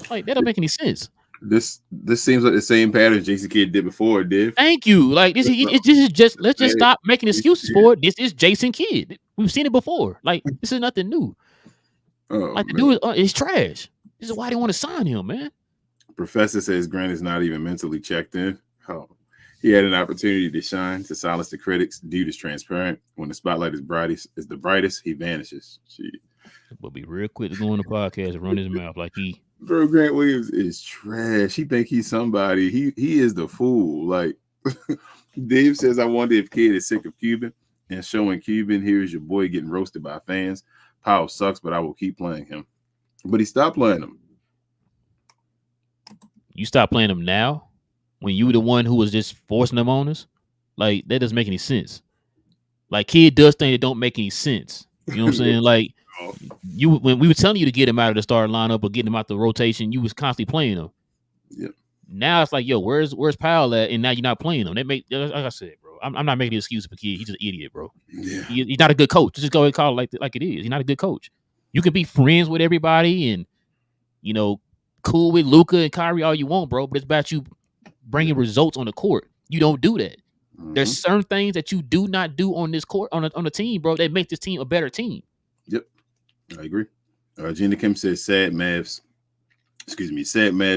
Like, that don't make any sense. This seems like the same pattern Jason Kidd did before, Div. Thank you. Like this is just let's just stop making excuses for it. This is Jason Kidd. We've seen it before. Like this is nothing new. Like the dude is trash. This is why they want to sign him, man. Professor says Grant is not even mentally checked in. Oh, he had an opportunity to shine to silence the critics. Dude is transparent. When the spotlight is the brightest, he vanishes. But be real quick to go on the podcast and run his mouth like he. Bro, Grant Williams is trash. He think he's somebody. He is the fool. Like Dave says, I wonder if Kidd is sick of Cuban and showing Cuban, here's your boy getting roasted by fans. Powell sucks, but I will keep playing him. But he stopped playing him. You stopped playing him now when you were the one who was just forcing them on us? Like, that doesn't make any sense. Like, Kidd does things that don't make any sense. You know what I'm saying? Like, when we were telling you to get him out of the starting lineup or getting him out the rotation, you was constantly playing him. Yep. Now it's like, yo, where's Powell at? And now you're not playing him. That like I said, bro, I'm not making the excuse for Kidd. He's just an idiot, bro. Yeah. He's not a good coach. Just go ahead and call it like it is. He's not a good coach. You can be friends with everybody and, you know, cool with Luka and Kyrie all you want, bro, but it's about you bringing results on the court. You don't do that. Mm-hmm. There's certain things that you do not do on this court, on a team, bro, that make this team a better team. Yep, I agree. Gina Kim says sad Mavs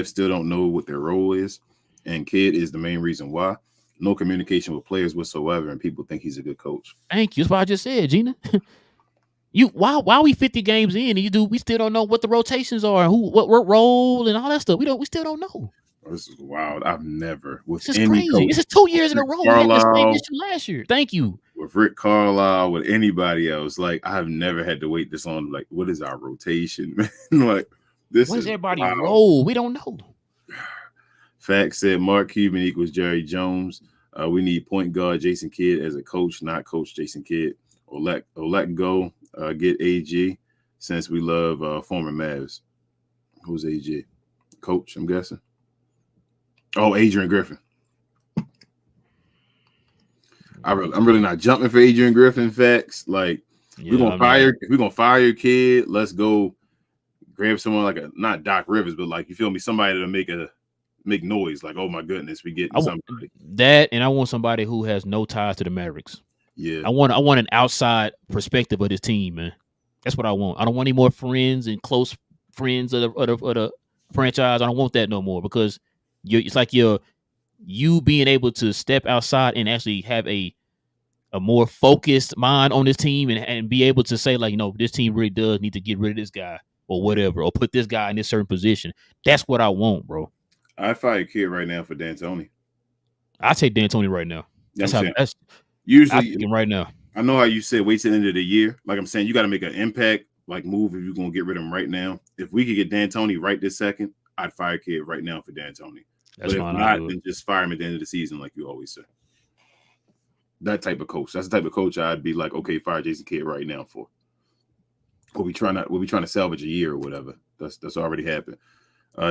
still don't know what their role is, and Kidd is the main reason why. No communication with players whatsoever, and people think he's a good coach. Thank you. That's what I just said, Gina. Why we 50 games in and we still don't know what the rotations are, what role and all that stuff. We still don't know. This is wild. I've never with this is any crazy. coach, this is 2 years in a row. We had the same issue last year. Thank you. With Rick Carlisle, with anybody else, like I've never had to wait this long. Like, what is our rotation, man? Like this. What is everybody role? We don't know. Fact said Mark Cuban equals Jerry Jones. We need point guard Jason Kidd as a coach, not coach Jason Kidd. Or let go. Get AG since we love former Mavs. Who's AG? Coach, I'm guessing. Oh, Adrian Griffin. I'm really not jumping for Adrian Griffin facts. Like we're gonna fire your kid. Let's go grab someone like not Doc Rivers, but like you feel me, somebody to make noise. Like, oh my goodness, we getting somebody. That and I want somebody who has no ties to the Mavericks. Yeah, I want an outside perspective of this team, man. That's what I want. I don't want any more friends and close friends of the franchise. I don't want that no more because it's like you being able to step outside and actually have a more focused mind on this team and be able to say, like, you know, this team really does need to get rid of this guy or whatever, or put this guy in this certain position. That's what I want, bro. I fire Kidd right now for D'Antoni. I take D'Antoni right now. That's usually right now. I know how you said wait till the end of the year. Like I'm saying, you got to make an impact like move if you're gonna get rid of him right now. If we could get D'Antoni right this second, I'd fire Kidd right now for D'Antoni. That's But if fine. not, then just fire him at the end of the season, like you always say. That type of coach. That's the type of coach I'd be like, okay, fire Jason Kidd right now for. We'll be trying to salvage a year or whatever. That's already happened.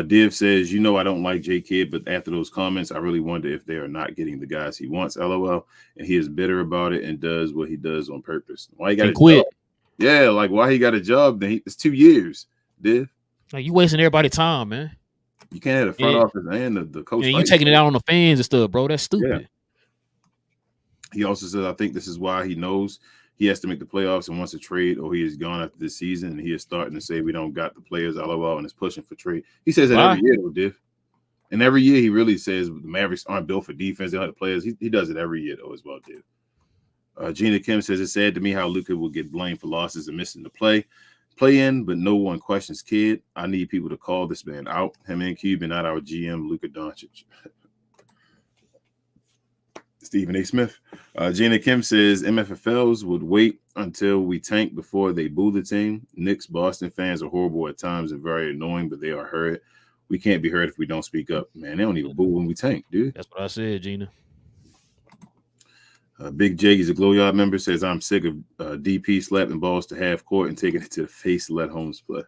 Div says, I don't like J Kidd, but after those comments, I really wonder if they are not getting the guys he wants. LOL. And he is bitter about it and does what he does on purpose. Why he got to quit? Yeah, like why he got a job? Then it's 2 years. Div. Like you wasting everybody's time, man. You can't have the front office and the coach. Yeah, you taking it out on the fans and stuff, bro. That's stupid. Yeah. He also says, I think this is why he knows he has to make the playoffs and wants to trade, or he is gone after this season. And he is starting to say we don't got the players, LOL, and is pushing for trade. He says that every year, though, Div. And every year he really says the Mavericks aren't built for defense. They don't have the players. He does it every year, though, as well, Div. Gina Kim says, it's sad to me how Luka will get blamed for losses and missing the play in, but no one questions Kidd. I need people to call this man out. Him and Cuban, not our GM, Luka Doncic. Stephen A. Smith. Gina Kim says MFFLs would wait until we tank before they boo the team. Knicks, Boston fans are horrible at times and very annoying, but they are heard. We can't be heard if we don't speak up. Man, they don't even boo when we tank, dude. That's what I said, Gina. Big J, he's a Glow Yard member, says I'm sick of DP slapping balls to half court and taking it to the face to let Holmes play.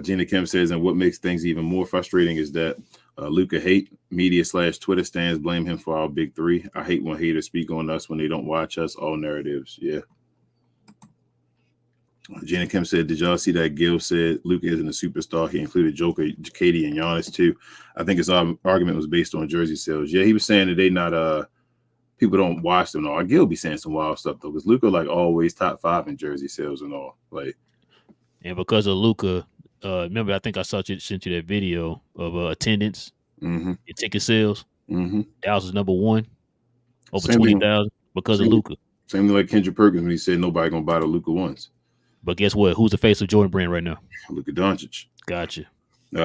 Gina Kim says, and what makes things even more frustrating is that Luka hate media / Twitter stands blame him for our big three. I hate when haters speak on us when they don't watch us. All narratives. Yeah. Gina Kim said, did y'all see that Gil said Luka isn't a superstar? He included Joker, Katie, and Giannis too. I think his argument was based on jersey sales. Yeah, he was saying that they not people don't watch them. No, Gil be saying some wild stuff though, because Luka like always top 5 in jersey sales and all. Like, and because of Luka, remember I think I sent you that video of attendance and ticket sales. Dallas is number 1, over 20,000 because of Luka. Same thing like Kendrick Perkins when he said nobody gonna buy the Luka ones. But guess what? Who's the face of Jordan Brand right now? Luka Doncic. Gotcha.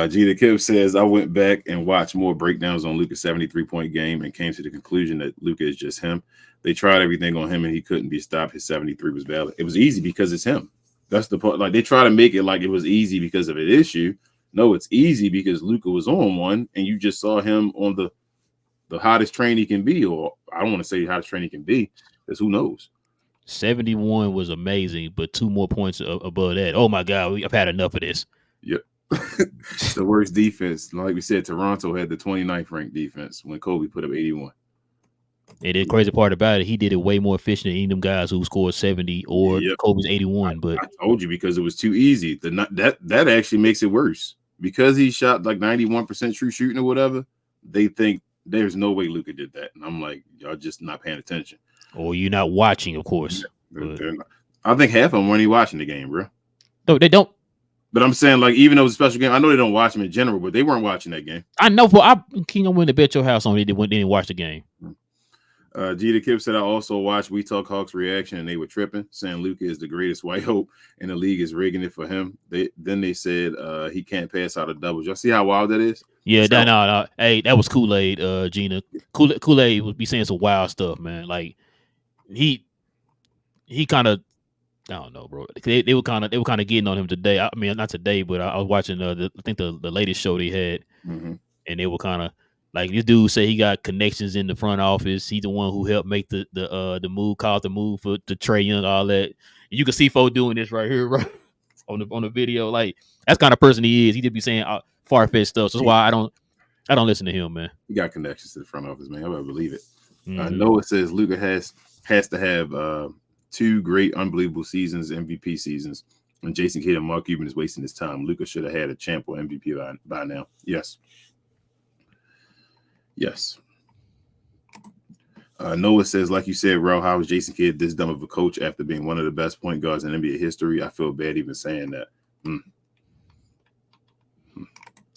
Gina Kim says, I went back and watched more breakdowns on Luka's 73-point game and came to the conclusion that Luka is just him. They tried everything on him and he couldn't be stopped. His 73 was valid. It was easy because it's him. That's the part. Like they try to make it like it was easy because of an issue. No, it's easy because Luka was on one and you just saw him on the hottest train he can be, or I don't want to say the hottest train he can be, because who knows? 71 was amazing, but 2 more points above that. Oh my God, I've had enough of this. Yep. It's the worst defense. Like we said, Toronto had the 29th ranked defense when Kobe put up 81. And the crazy part about it, he did it way more efficient than any of them guys who scored 70 or Kobe's 81. But I told you, because it was too easy. That actually makes it worse. Because he shot like 91% true shooting or whatever, they think there's no way Luka did that. And I'm like, y'all just not paying attention. Or you're not watching, of course. They're not. I think half of them weren't even watching the game, bro. No, they don't. But I'm saying, like, even though it's a special game, I know they don't watch them in general, but they weren't watching that game. I know. King, I'm willing to bet your house on it when they didn't watch the game. Jeter Kip said, I also watched We Talk Hawks reaction, and they were tripping, saying Luka is the greatest white hope, and the league is rigging it for him. Then they said he can't pass out of doubles. Y'all see how wild that is? Yeah, no. Hey, that was Kool-Aid, Gina. Kool-Aid would be saying some wild stuff, man. Like he kind of, I don't know, bro. They were kind of getting on him today. I mean, not today, but I was watching I think the latest show they had, and they were kind of like, this dude said he got connections in the front office. He's the one who helped make the move, called the move for the Trae Young, all that. And you can see Fo doing this right here, right on the video. Like, that's the kind of person he is. He just be saying far-fetched stuff. So that's why I don't listen to him, man. He got connections to the front office, man. I better believe it. Noah says Luka has to have 2 great, unbelievable seasons, MVP seasons, and Jason Kidd and Mark Cuban is wasting his time. Luka should have had a champ or MVP by now. Yes. Noah says, like you said, Relle, how is Jason Kidd this dumb of a coach after being one of the best point guards in NBA history? I feel bad even saying that.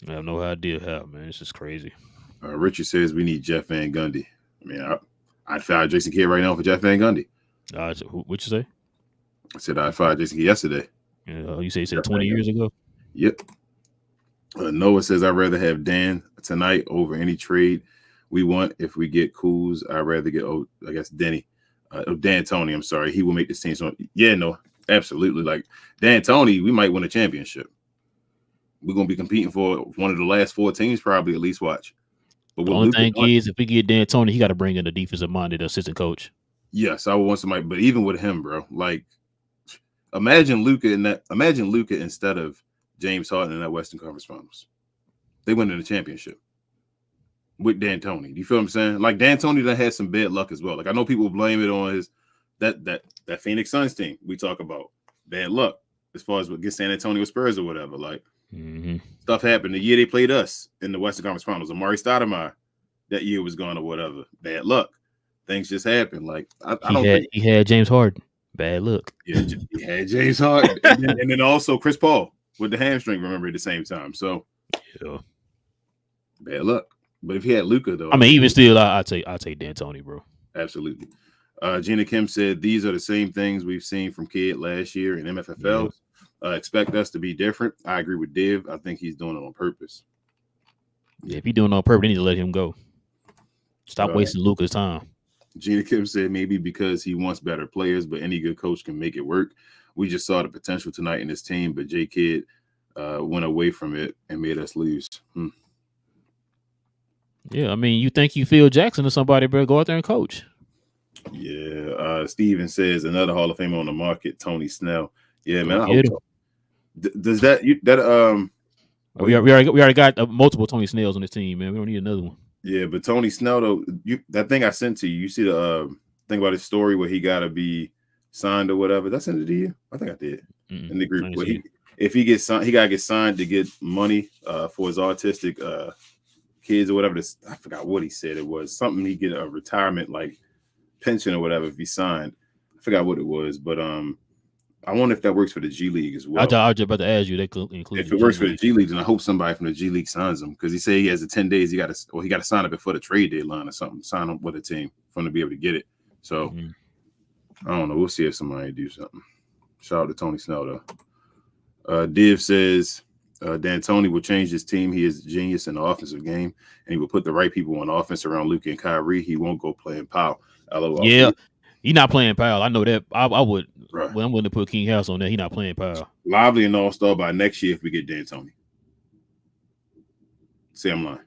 I have no idea how, man. It's just crazy. Richard says we need Jeff Van Gundy. I mean, I'd fire Jason Kidd right now for Jeff Van Gundy. So what'd you say? I said I'd fire Jason Kidd yesterday. You said 20 years ago? Yep. Noah says, I'd rather have Dan tonight over any trade we want. If we get Kuz, I'd rather get, D'Antoni. I'm sorry. He will make this team. So, yeah, no, absolutely. Like, D'Antoni, we might win a championship. we're gonna be competing for one of the last 4 teams, probably at least. Watch. But The only thing is, if we get D'Antoni, he got to bring in a defensive-minded assistant coach. Yes, I would want somebody. But even with him, bro, like imagine Luka instead of James Harden in that Western Conference Finals. They win in the championship with D'Antoni. You feel what I'm saying? Like D'Antoni done had some bad luck as well. Like I know people blame it on his that Phoenix Suns team we talk about. Bad luck as far as what gets San Antonio Spurs or whatever. Like stuff happened the year they played us in the Western Conference Finals. Amari Stoudemire that year was gone or whatever. Bad luck. Things just happen. Like he had James Harden. Bad luck. Yeah, he had James Harden, and then also Chris Paul with the hamstring. Remember at the same time. So yeah, bad luck. But if he had Luka though, I mean, even still, I take D'Antoni, bro. Absolutely. Gina Kim said these are the same things we've seen from Kidd last year in MFFL. Expect us to be different. I agree with Div. I think he's doing it on purpose. Yeah, if he's doing it on purpose, they need to let him go. Stop wasting Luka's time. Gina Kim said maybe because he wants better players, but any good coach can make it work. We just saw the potential tonight in this team, but J Kidd went away from it and made us lose. Yeah, I mean, you think you Phil Jackson or somebody, bro? Go out there and coach. Yeah. Steven says another Hall of Famer on the market, Tony Snell. Yeah, man. I hope so. Does that we already got multiple Tony Snells on this team, man. We don't need another one. Yeah, but Tony Snell though, that thing I sent to you, you see the thing about his story where he got to be signed or whatever. Did I send it to you? I think I did in the group. Where if he gets signed, he got to get signed to get money for his autistic kids or whatever. I forgot what he said. It was something he get a retirement like pension or whatever if he signed. I forgot what it was, but I wonder if that works for the G League as well. I was just about to ask you. They could include if it works for the G League, then I hope somebody from the G League signs him because he said he has the 10 days. He got to sign up before the trade deadline or something. Sign up with a team for him to be able to get it. So I don't know. We'll see if somebody do something. Shout out to Tony Snell though. Div says D'Antoni will change his team. He is a genius in the offensive game, and he will put the right people on offense around Luka and Kyrie. He won't go playing Powell. LOL. Yeah. He's not playing Powell. I know that. I would. Right. Well, I'm willing to put King House on that. He's not playing Powell. Lively and all-star by next year if we get D'Antoni. See, I'm lying.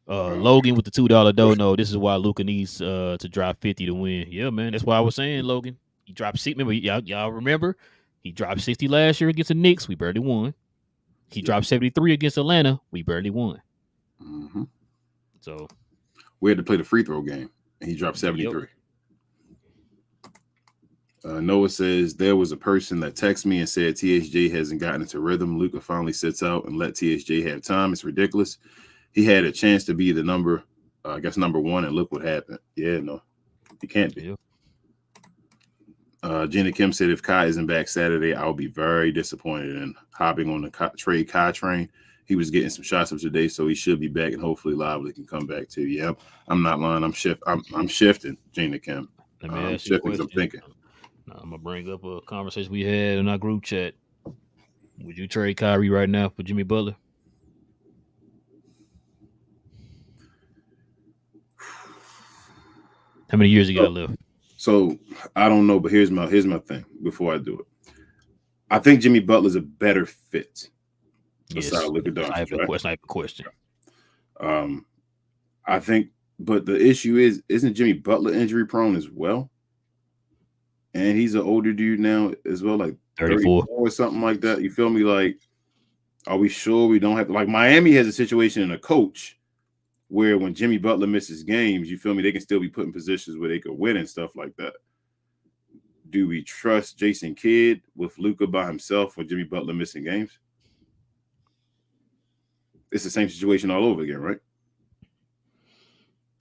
Logan with the $2 dono. This is why Luka needs to drop 50 to win. Yeah, man. That's why I was saying, Logan. He dropped 60. Remember, y'all remember? He dropped 60 last year against the Knicks. We barely won. He dropped 73 against Atlanta. We barely won. So we had to play the free throw game. And he dropped 73. Noah says there was a person that texted me and said THJ hasn't gotten into rhythm. Luka finally sits out and let THJ have time. It's ridiculous. He had a chance to be the number one, and look what happened. Yeah, no, he can't be. Gina Kim said if Kai isn't back Saturday, I'll be very disappointed and hopping on the trade Kai train. He was getting some shots up today, so he should be back, and hopefully Lively can come back too. Yeah, I'm not lying. I'm shifting, Gina Kim. I'm shifting. I'm thinking. I'm gonna bring up a conversation we had in our group chat. Would you trade Kyrie right now for Jimmy Butler? How many years he got left? So I don't know, but here's my thing. Before I do it, I think Jimmy Butler's a better fit. Yes, that's not a question. I think, but the issue isn't Jimmy Butler injury prone as well? And he's an older dude now as well, like 34 or something like that. You feel me? Like, are we sure we don't have like Miami has a situation in a coach where when Jimmy Butler misses games, you feel me, they can still be put in positions where they could win and stuff like that. Do we trust Jason Kidd with Luka by himself or Jimmy Butler missing games? It's the same situation all over again, right?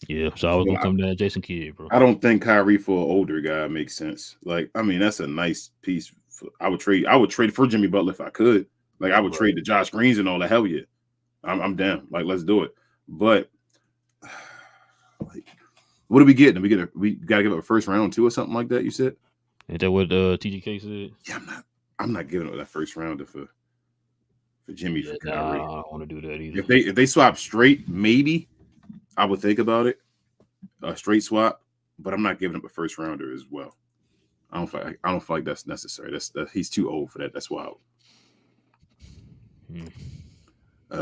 Yeah, so I was gonna come down to Jason Kidd, bro. I don't think Kyrie for an older guy makes sense. Like, I mean, that's a nice piece. I would trade for Jimmy Butler if I could. Like, I would trade the Josh Greens and all the hell yeah. I'm down. Like, let's do it. But like, what are we getting? We gotta give up a first round too or something like that. You said? Is that what TGK said? Yeah, I'm not giving up that first rounder for Jimmy for Kyrie. I don't want to do that either. If they swap straight, maybe I would think about it. A straight swap, but I'm not giving up a first rounder as well. I don't feel like that's necessary. He's too old for that. That's wild.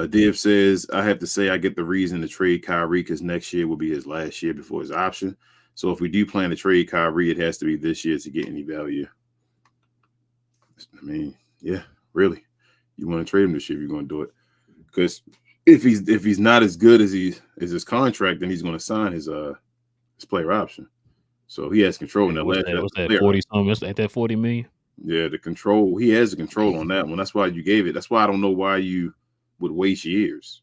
Div says, I have to say I get the reason to trade Kyrie because next year will be his last year before his option. So if we do plan to trade Kyrie, it has to be this year to get any value. I mean, yeah, really. You want to trade him this year, you're going to do it. Because if he's not as good as his contract, then he's going to sign his player option. So he has control in that. What's that 40 something? Ain't that 40 million? Yeah, the control. He has the control on that one. That's why you gave it. That's why I don't know why you would waste years.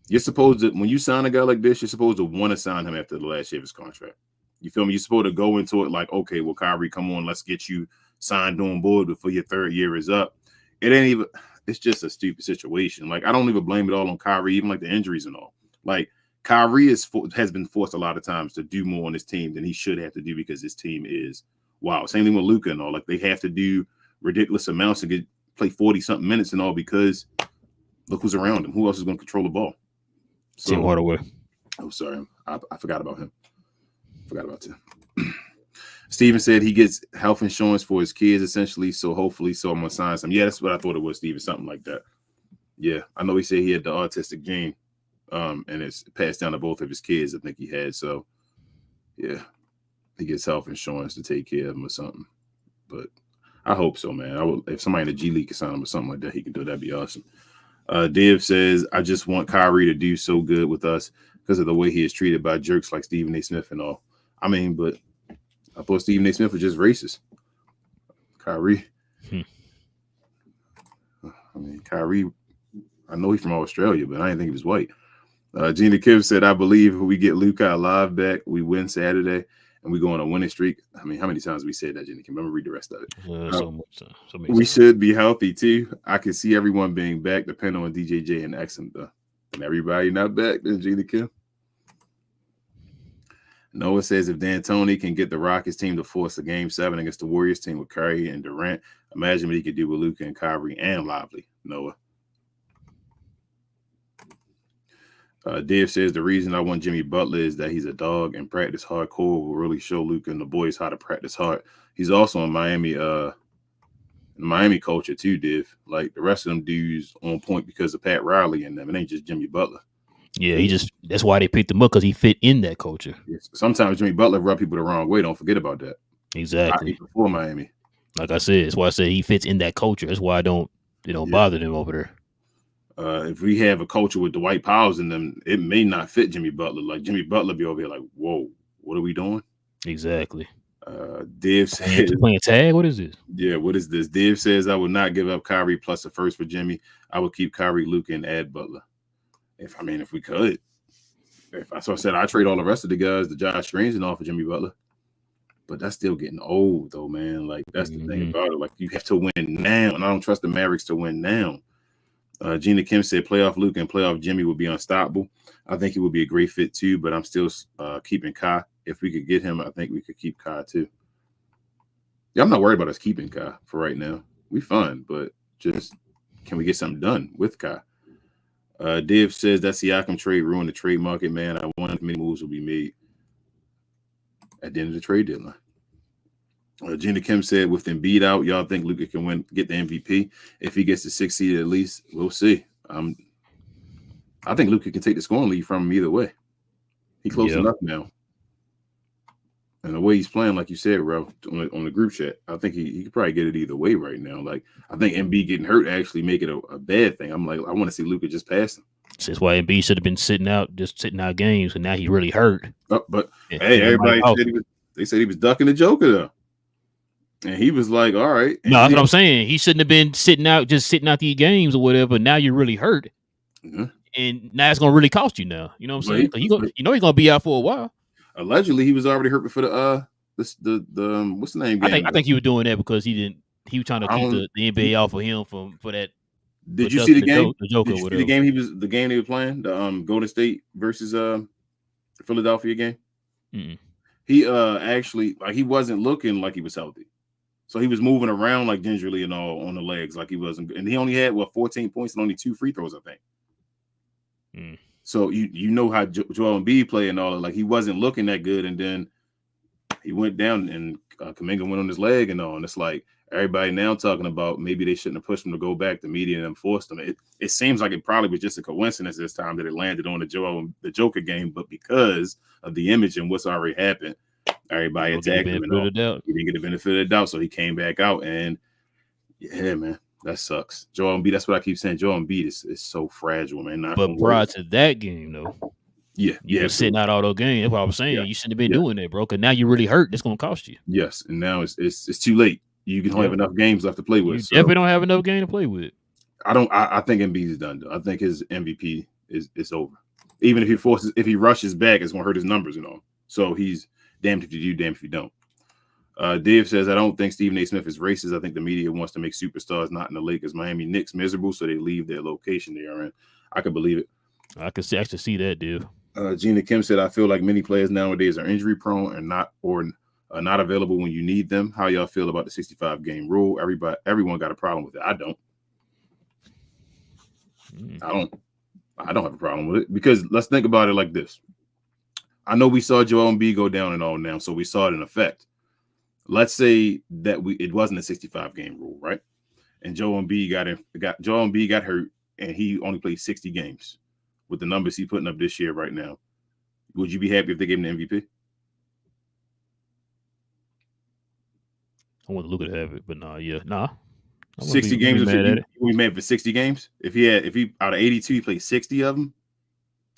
You're supposed to, when you sign a guy like this, you're supposed to want to sign him after the last year of his contract. You feel me? You're supposed to go into it like, okay, well, Kyrie, come on, let's get you signed on board before your third year is up. It ain't even, it's just a stupid situation. Like, I don't even blame it all on Kyrie, even like the injuries and all. Like, Kyrie has been forced a lot of times to do more on his team than he should have to do because his team is wow. Same thing with Luka and all. Like, they have to do ridiculous amounts to play 40-something minutes and all because look who's around him. Who else is going to control the ball? Tim Hardaway. Oh, sorry. I forgot about him. Forgot about him. Steven said he gets health insurance for his kids, essentially. So hopefully, I'm going to sign some. Yeah, that's what I thought it was, Steven. Something like that. Yeah, I know he said he had the autistic gene, and it's passed down to both of his kids. I think he had. So, yeah, he gets health insurance to take care of him or something. But I hope so, man. If somebody in the G League could sign him or something like that, he could do it. That'd be awesome. Div says, I just want Kyrie to do so good with us because of the way he is treated by jerks like Stephen A. Smith and all. I mean, but I thought Stephen A. Smith was just racist. Kyrie. I mean, Kyrie, I know he's from Australia, but I didn't think he was white. Gina Kim said, I believe if we get Luka alive back, we win Saturday and we go on a winning streak. I mean, how many times we said that, Gina Kim? I'm going to read the rest of it. We should be healthy, too. I can see everyone being back, depending on DJJ and Exum, though. And everybody not back, then, Gina Kim. Noah says, if D'Antoni can get the Rockets team to force a Game 7 against the Warriors team with Curry and Durant, imagine what he could do with Luka and Kyrie and Lively, Noah. Dave says the reason I want Jimmy Butler is that he's a dog and practice hardcore will really show Luka and the boys how to practice hard. He's also in Miami culture too, Div. Like the rest of them dudes on point because of Pat Riley and them. It ain't just Jimmy Butler. Yeah, that's why they picked him up because he fit in that culture. Yes. Sometimes Jimmy Butler rub people the wrong way. Don't forget about that. Exactly. Before Miami. Like I said, that's why I said he fits in that culture. That's why they don't bother them over there. If we have a culture with Dwight Powers in them, it may not fit Jimmy Butler. Like Jimmy Butler be over here like, whoa, what are we doing? Exactly. Div says, playing tag? What is this? Yeah, what is this? Div says, I would not give up Kyrie plus a first for Jimmy. I would keep Kyrie, Luka, and add Butler. If we could. So I said, I trade all the rest of the guys, the Josh Greens and all for Jimmy Butler. But that's still getting old, though, man. Like, that's the thing about it. Like, you have to win now, and I don't trust the Mavericks to win now. Gina Kim said playoff Luka and playoff Jimmy would be unstoppable. I think he would be a great fit, too, but I'm still keeping Kai. If we could get him, I think we could keep Kai, too. Yeah, I'm not worried about us keeping Kai for right now. We fine, but just can we get something done with Kai? Div says that Siakam trade ruined the trade market, man. I wonder if many moves will be made at the end of the trade deadline. Gina Kim said, with Embiid out, y'all think Luka can get the MVP? If he gets the 6th seed at least, we'll see. I think Luka can take the scoring lead from him either way. He's close enough now. And the way he's playing, like you said, Ralph, on the group chat, I think he could probably get it either way right now. Like, I think Embiid getting hurt actually make it a bad thing. I'm like, I want to see Luka just pass him. That's why Embiid should have been sitting out games, and now he's really hurt. But hey, everybody said he was ducking the Joker though. And he was like, all right. No, that's what I'm saying. He shouldn't have been sitting out these games or whatever. Now you're really hurt. Mm-hmm. And now it's going to really cost you now. You know what I'm saying? He's going to be out for a while. Allegedly, he was already hurt before the what's the name game? I think he was doing that because he was trying to keep the NBA off of him for that. Did you see the game? The Joker, did you see the game they were playing? The Golden State versus Philadelphia game? Mm-mm. He actually, like, he wasn't looking like he was healthy. So he was moving around like gingerly and all on the legs, like he wasn't. And he only had 14 points and only 2 free throws, I think. Mm. So you know how Joel Embiid play and all that. Like, he wasn't looking that good, and then he went down and Kuminga went on his leg and all. And it's like Everybody now talking about maybe they shouldn't have pushed him to go back. The media and forced him. It seems like it probably was just a coincidence this time that it landed on the Joker game, but because of the image and what's already happened, everybody attacked him. And he didn't get the benefit of the doubt, so he came back out. And yeah, man, that sucks. Joel Embiid. That's what I keep saying. Joel Embiid is so fragile, man. But prior to that game, though, you were sitting out all those games. That's what I was saying. You shouldn't have been doing that, bro. Because now you're really hurt. It's going to cost you. Yes, and now it's too late. You don't have enough games left to play with. You definitely don't have enough game to play with. I think Embiid is done, though. I think his MVP is over. Even if he rushes back, it's gonna hurt his numbers and all. So he's damned if you do, damned if you don't. Dave says, I don't think Stephen A. Smith is racist. I think the media wants to make superstars not in the Lakers, Miami Knicks miserable, so they leave their location they are in. I could believe it. I could actually see that, dude. Gina Kim said, I feel like many players nowadays are injury prone and not available when you need them. How y'all feel about the 65 game rule? Everyone got a problem with it. I don't. I don't have a problem with it because let's think about it like this. I know we saw Joel Embiid go down and all now, so we saw it in effect. Let's say that it wasn't a 65 game rule, right? And Joel Embiid got hurt and he only played 60 games with the numbers he's putting up this year right now. Would you be happy if they gave him the MVP? I want Luka to have it, but nah. 60 games. We made for 60 games. If he out of 82, he played 60 of them.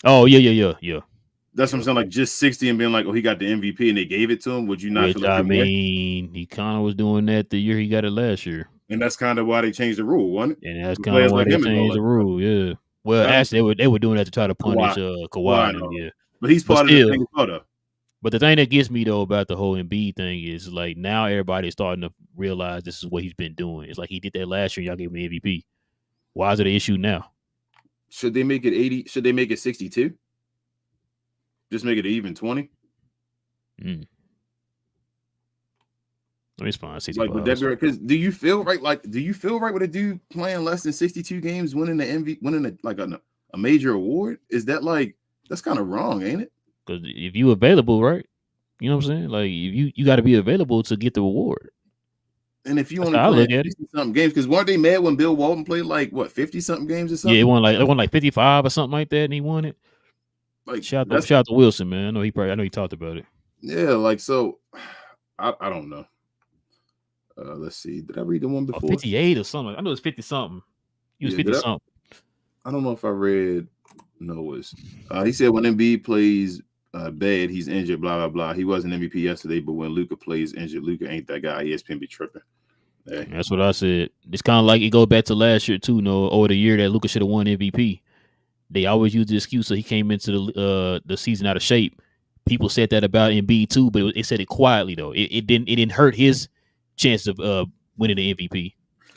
Oh yeah. That's what I'm saying. Like just 60 and being like, oh, he got the MVP and they gave it to him. Would you not? Which, I mean, he kind of was doing that the year he got it last year, and that's kind of why they changed the rule, wasn't it? And that's kind of why they changed the rule. Yeah. Well, actually, they were doing that to try to punish Kawhi. Yeah. But he's part of the thing as well, though. But the thing that gets me though about the whole Embiid thing is like now everybody's starting to realize this is what he's been doing. It's like he did that last year. Y'all gave him the MVP. Why is it an issue now? Should they make it 80? Should they make it 62? Just make it even 20? I mean, it's fine. 65. Like, because do you feel right with a dude playing less than 62 games, winning a major award? Is that that's kind of wrong, ain't it? Because if you available, right? You know what I'm saying? Like if you got to be available to get the award. And if you only play 50-something games, because weren't they mad when Bill Walton played 50-something games or something? Yeah, it won like 55 or something like that, and he won it. Shout out to Wilson, man. I know he talked about it. Yeah, so I don't know. Let's see. Did I read the one before? 58 or something. I know it's 50-something. He was 50-something. I don't know if I read Noah's. He said when Embiid plays bad, he's injured, blah, blah, blah. He wasn't MVP yesterday, but when Luka plays injured, Luka ain't that guy. ESPN be tripping. Hey. That's what I said. It's kind of like it goes back to last year, too, or the year that Luka should have won MVP. They always use the excuse that he came into the season out of shape. People said that about Embiid, too, but it said it quietly, though. It didn't hurt his chance of winning the MVP,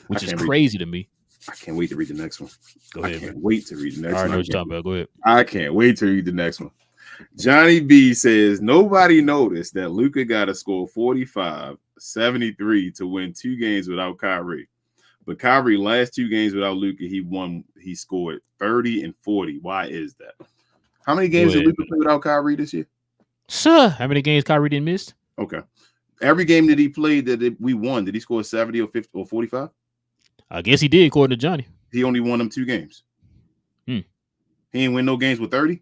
which is crazy to me. I can't wait to read the next one. Go ahead. I can't wait to read the next one. I know what you're talking about. Go ahead. I can't wait to read the next one. Johnny B says, nobody noticed that Luka got to score 45, 73 to win 2 games without Kyrie. But Kyrie, last 2 games without Luka, he scored 30 and 40. Why is that? How many games did Luka play without Kyrie this year? Sir, how many games Kyrie didn't miss? Okay. Every game that he played we won, did he score 70 or 50 or 45? I guess he did, according to Johnny. He only won them 2 games. He ain't win no games with 30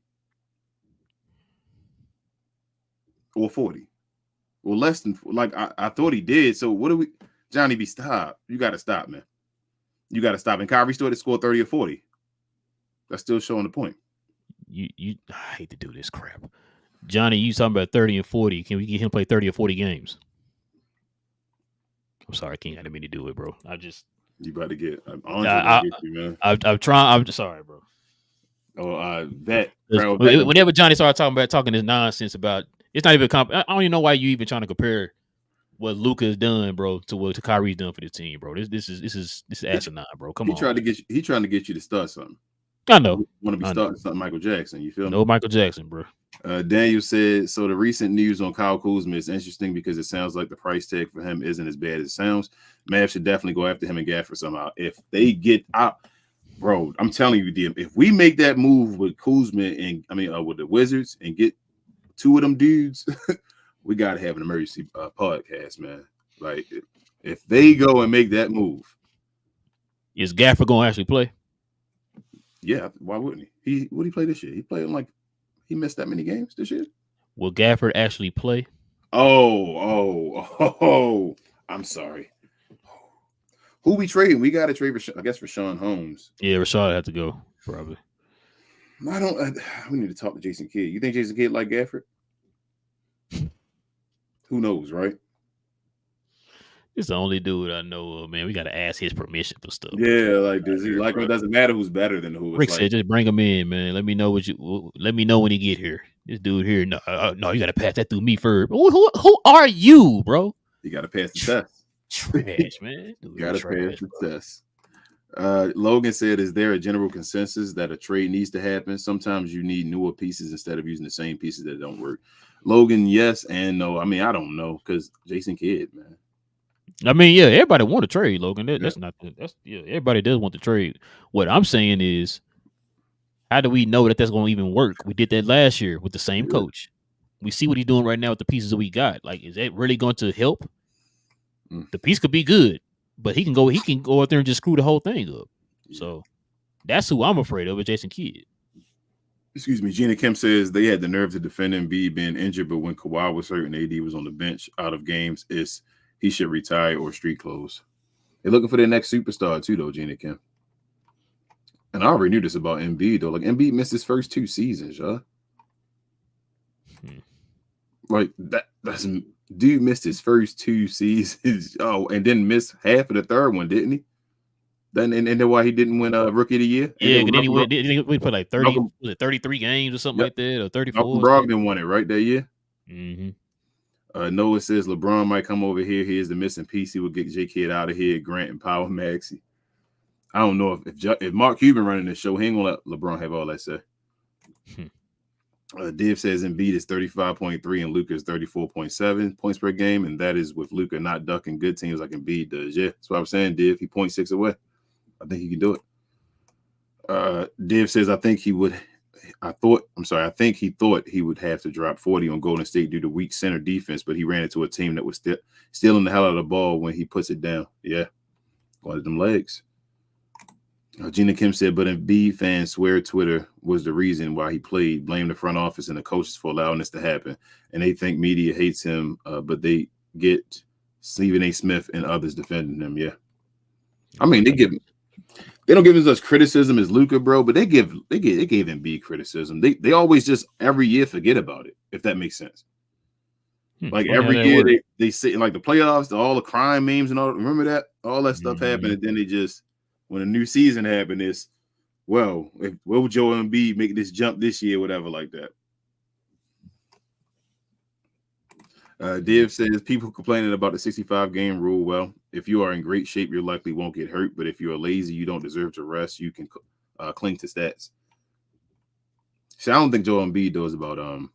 or 40 or less than. I thought he did. So what do we? Johnny B, stop. You got to stop, man. You got to stop. And Kyrie still had to score 30 or 40. That's still showing the point. I hate to do this crap. Johnny, you talking about 30 and 40. Can we get him to play 30 or 40 games? I'm sorry, King. I didn't mean to do it, bro. You about to get. Man. I'm trying. I'm just sorry, bro. Oh, whenever Johnny started talking this nonsense about, it's not even I don't even know why you even trying to compare what Luka has done, bro, to what Kyrie's done for this team, bro. This is asinine, bro. Come on. He trying to get you to start something. I know. Want to be starting something, Michael Jackson? You feel me? No, Michael Jackson, bro. Daniel said, so the recent news on Kyle Kuzma is interesting because it sounds like the price tag for him isn't as bad as it sounds. Mavs should definitely go after him and Gafford somehow. If they get out, bro, I'm telling you, DM, if we make that move with Kuzma and with the Wizards and get 2 of them dudes, we got to have an emergency podcast, man. If they go and make that move, is Gafford gonna actually play? Yeah, why wouldn't he? What did he play this year? He played like he missed that many games this year. Will Gafford actually play? Oh! I'm sorry. Who we trading? We got to trade for, I guess, for Sean Holmes. Yeah, Rashad had to go probably. I don't. We need to talk to Jason Kidd. You think Jason Kidd like Gafford? Who knows, right? It's the only dude I know of, man. We got to ask his permission for stuff. Yeah, like does he like him? It doesn't matter who's better than who. Rick said, just bring him in, man. Let me know let me know when he get here. This dude here, no, you got to pass that through me first. Who are you, bro? You got to pass the test. Trash, man. Got to pass the test. Logan said, is there a general consensus that a trade needs to happen? Sometimes you need newer pieces instead of using the same pieces that don't work. Logan, yes and no. I mean, I don't know because Jason Kidd, man. I mean, yeah, everybody want to trade, Logan. Everybody does want to trade. What I'm saying is, how do we know that that's going to even work? We did that last year with the same coach. We see what he's doing right now with the pieces that we got. Like, is that really going to help? The piece could be good, but he can go out there and just screw the whole thing up. So that's who I'm afraid of, is Jason Kidd. Excuse me. Gina Kim says they had the nerve to defend Embiid being injured, but when Kawhi was hurt and AD was on the bench out of games, he should retire or street clothes. They're looking for their next superstar too, though, Gina Kim. And I already knew this about Embiid, though. Like, Embiid missed his first 2 seasons, y'all. Like, that's dude missed his first 2 seasons. Oh, and then missed half of the third one, didn't he? And then why he didn't win Rookie of the Year? Yeah, and then he put like 33 games or something like that, or 34. Malcolm Brogdon won it right that year. Mm-hmm. Noah says LeBron might come over here. He is the missing piece. He would get J Kidd out of here. Grant and Power Maxey. I don't know if Mark Cuban running the show, he ain't gonna let LeBron have all that say. Div says Embiid is 35.3 and Luka is 34.7 points per game, and that is with Luka not ducking good teams like Embiid does. Yeah, that's what I'm saying. Div, he 0.6 away. I think he can do it. Div says I think he thought he would have to drop 40 on Golden State due to weak center defense, but he ran into a team that was stealing the hell out of the ball when he puts it down. Yeah, one of them legs. Gina Kim said, but Embiid fans swear Twitter was the reason why he played, blame the front office and the coaches for allowing this to happen. And they think media hates him, but they get Stephen A. Smith and others defending him. Yeah. I mean, they don't give as much criticism as Luka, bro, but they gave Embiid criticism. They always just every year forget about it, if that makes sense. Like every year they say, like the playoffs, all the crime memes and all. Remember that? All that stuff happened, and then they just, when a new season happened, will Joel Embiid make this jump this year, whatever like that. Div says people complaining about the 65-game rule. Well, if you are in great shape, you likely won't get hurt. But if you are lazy, you don't deserve to rest. You can cling to stats. See, I don't think Joel Embiid knows about him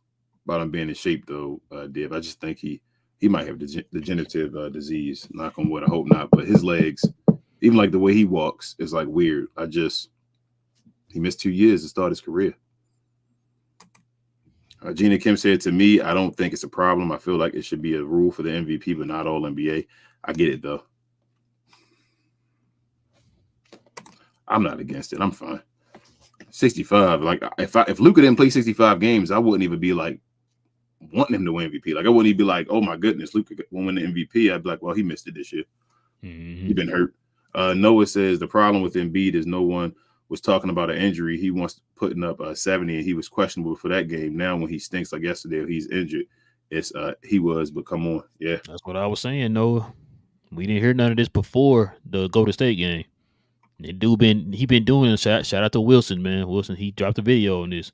being in shape though, Div. I just think he might have degenerative disease. Knock on wood. I hope not. But his legs, even like the way he walks, is like weird. He missed 2 years to start his career. Gina Kim said, to me, I don't think it's a problem. I feel like it should be a rule for the MVP, but not all NBA. I get it, though. I'm not against it. I'm fine. 65. Like, if Luka didn't play 65 games, I wouldn't even be like wanting him to win MVP. Like, I wouldn't even be like, oh my goodness, Luka won't win the MVP. I'd be like, well, he missed it this year. He's been hurt. Noah says the problem with Embiid is no one was talking about an injury. He wants putting up 70, and he was questionable for that game. Now, when he stinks like yesterday, he's injured. He was, but come on, yeah. That's what I was saying, Noah. We didn't hear none of this before the Golden State game. He been doing it. Shout out to Wilson, man. Wilson, he dropped a video on this.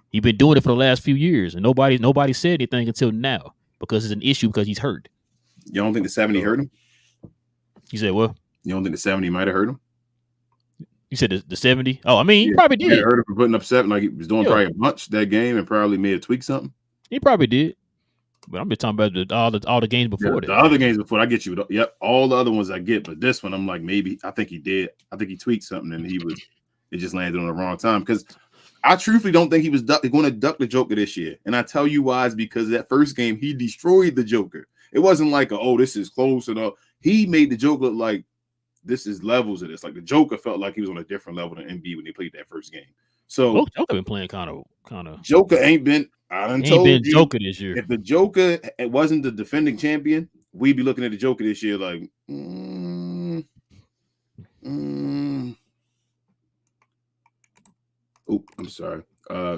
He been doing it for the last few years, and nobody said anything until now because it's an issue because he's hurt. You don't think the 70 hurt him? You said what? You don't think the 70 might have hurt him? You said the 70? Oh, I mean, he probably did. I heard him for putting up 7. Like, he was doing probably a bunch that game and probably may have tweaked something. He probably did. But I'm just talking about all the games before that. The other games before, I get you. Yep, all the other ones I get. But this one, I'm like, maybe. I think he did. I think he tweaked something and it just landed on the wrong time. Because I truthfully don't think he was going to duck the Joker this year. And I tell you why is because that first game, he destroyed the Joker. It wasn't like, this is close enough. he made the Joker look like this is levels of this. Like the Joker felt like he was on a different level than Embiid when they played that first game. So Joker been playing kind of. Joker ain't been. I done Ain't been told you Joker this year. if the Joker wasn't the defending champion, we'd be looking at the Joker this year like. Oh, I'm sorry.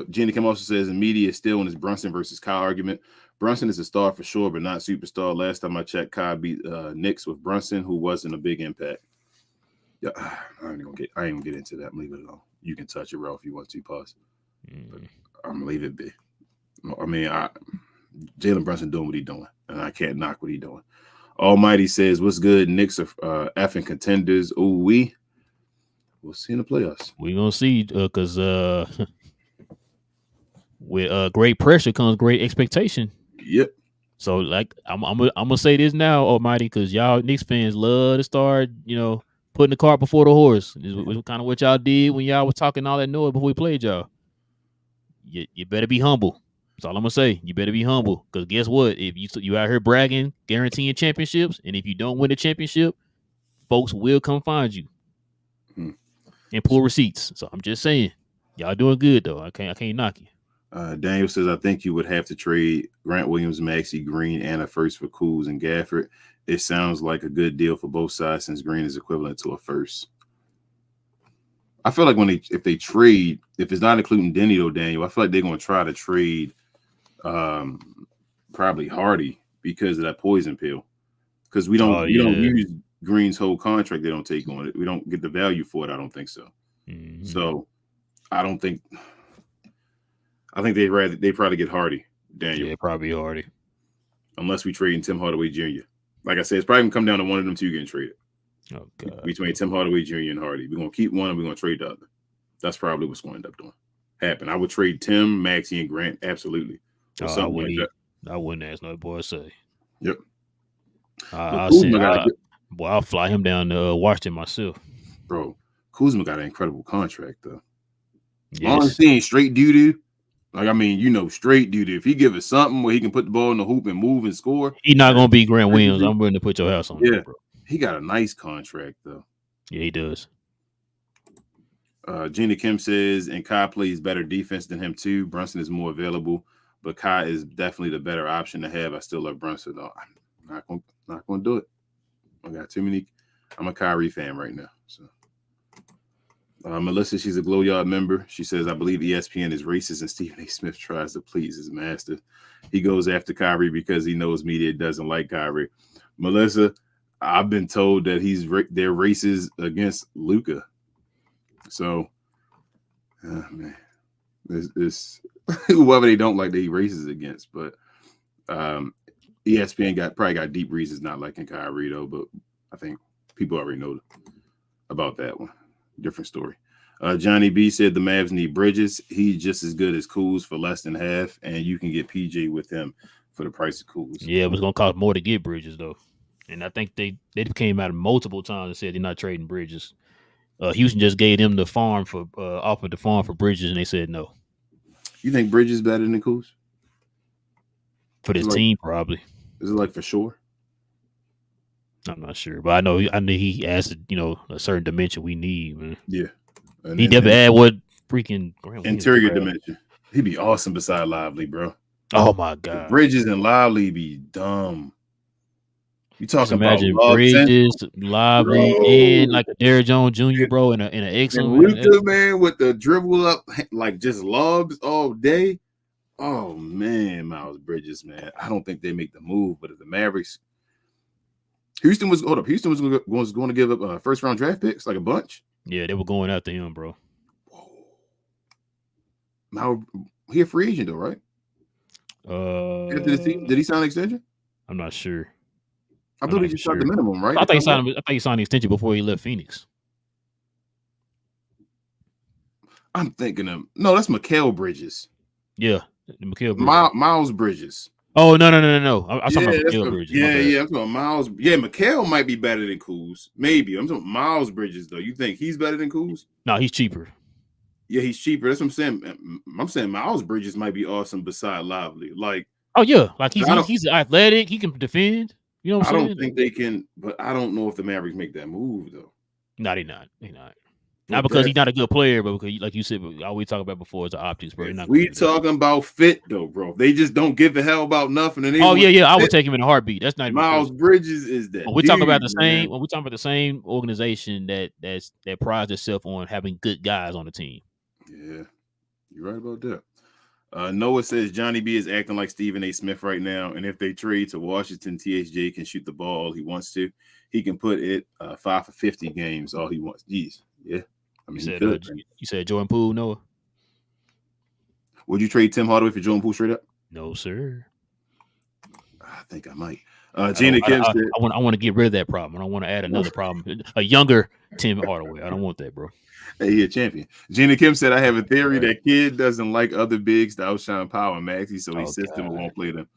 Jenny Kim also says the media is still in this Brunson versus Kai argument. Brunson is a star for sure, but not superstar. Last time I checked, Kai beat Knicks with Brunson, who wasn't a big impact. Yeah, I ain't gonna get into that. I'm leave it alone. You can touch it, Ralph, if you want to. Pause. But I'm gonna leave it be. I mean, Jalen Brunson doing what he's doing, and I can't knock what he's doing. Almighty says, "What's good? Knicks are effing contenders. Ooh, we'll see in the playoffs. We're gonna see because with great pressure comes great expectation. Yep. So like I'm gonna say this now, Almighty, because y'all Knicks fans love to start, putting the cart before the horse. This was kind of what y'all did when y'all was talking all that noise before we played y'all. You better be humble. That's all I'm gonna say. You better be humble, because guess what? If you out here bragging, guaranteeing championships, and if you don't win the championship, folks will come find you and pull receipts. So I'm just saying, y'all doing good though. I can't knock you. Daniel says, I think you would have to trade Grant Williams, Maxey, Green, and a first for Kuz and Gafford. It sounds like a good deal for both sides since Green is equivalent to a first. I feel like if they trade, if it's not including Denny though, Daniel, I feel like they're going to try to trade probably Hardy because of that poison pill. Because we don't use Green's whole contract. They don't take on it. We don't get the value for it. I don't think so. Mm-hmm. So I think they'd probably get Hardy, Daniel. Yeah, probably Hardy. Unless we trade Tim Hardaway Jr. Like I said, it's probably going to come down to one of them two getting traded. Oh, God. Between Tim Hardaway Jr. and Hardy. We're going to keep one and we're going to trade the other. That's probably what's going to end up happen. I would trade Tim, Maxey, and Grant, absolutely. Or something like that. I wouldn't ask no boy to say. Yep. I'll fly him down to Washington myself. Bro, Kuzma got an incredible contract, though. Yes. All I'm seeing straight doo-doo. Like, I mean, straight doo-doo. If he give us something where he can put the ball in the hoop and move and score. He's not going to be Grant Williams. I'm willing to put your house on him, bro. He got a nice contract, though. Yeah, he does. Gina Kim says, and Kai plays better defense than him, too. Brunson is more available, but Kai is definitely the better option to have. I still love Brunson, though. I'm not going to do it. I got too many. I'm a Kyrie fan right now, so. Melissa, she's a Glow Yard member. She says, I believe ESPN is racist and Stephen A. Smith tries to please his master. He goes after Kyrie because he knows media doesn't like Kyrie. Melissa, I've been told that they're racist against Luka. So, man, it's whoever they don't like, they racist against. But ESPN probably got deep reasons not liking Kyrie, though. But I think people already know about that one. Different story. Johnny B said the Mavs need Bridges. He's just as good as Kuz for less than half, and you can get PJ with him for the price of Kuz. Yeah, it was going to cost more to get Bridges, though. And I think they came out multiple times and said they're not trading Bridges. Houston just gave them the farm offered the farm for Bridges, and they said no. You think Bridges is better than Kuz? For this team, probably. Is it like for sure? I'm not sure, but I know he adds a certain dimension we need, man. Yeah, and he never add what freaking interior dimension. He'd be awesome beside Lively, bro. Oh my God, Bridges and Lively be dumb. You talking imagine about Bridges, Lively, and like a Derrick Jones Jr., bro, in an excellent Luka, man, with the dribble up, like just lobs all day. Oh man, Miles Bridges, man. I don't think they make the move, but if the Mavericks. Houston was going to give up first round draft picks, like a bunch. Yeah, they were going after him, bro. Whoa. Now he a free agent though, right? After the season, did he sign an extension? I'm not sure. I believe he just signed the minimum, right? I thought he signed the extension before he left Phoenix. I'm thinking no, that's Mikal Bridges. Yeah, Mikal Bridges. Miles Bridges. Oh no! I'm talking about Mikal Bridges. Yeah. I'm talking about Miles. Yeah, Mikal might be better than Kuz. Maybe. I'm talking Miles Bridges though. You think he's better than Kuz? No, he's cheaper. Yeah, he's cheaper. That's what I'm saying. I'm saying Miles Bridges might be awesome beside Lively. Like, oh yeah, like he's athletic. He can defend. You know what I'm I saying? don't think they can, but I don't know if the Mavericks make that move though. No, they not. They not. Not But because he's not a good player, but because, like you said, all we talk about before is the optics, bro. You're not we gonna do that. talking about fit though, bro. They just don't give a hell about nothing. And they Oh want yeah. I would fit. take him in a heartbeat. That's not even Miles close. Bridges is that. When we talk about the man. same, when we talk about the same organization that prides itself on having good guys on the team. Yeah, you're right about that. Noah says Johnny B is acting like Stephen A. Smith right now, and if they trade to Washington, THJ can shoot the ball all he wants to. He can put it 5 for 50 games all he wants. Jeez, yeah. I mean, you said Jordan Poole, Noah. Would you trade Tim Hardaway for Jordan Poole straight up? No, sir. I think I might. Gina Kim said, I want to get rid of that problem. I don't want to add another problem. A younger Tim Hardaway. I don't want that, bro. Hey, he a champion. Gina Kim said, I have a theory that kid doesn't like other bigs to outshine Power and Maxey, so he sits them and won't play them.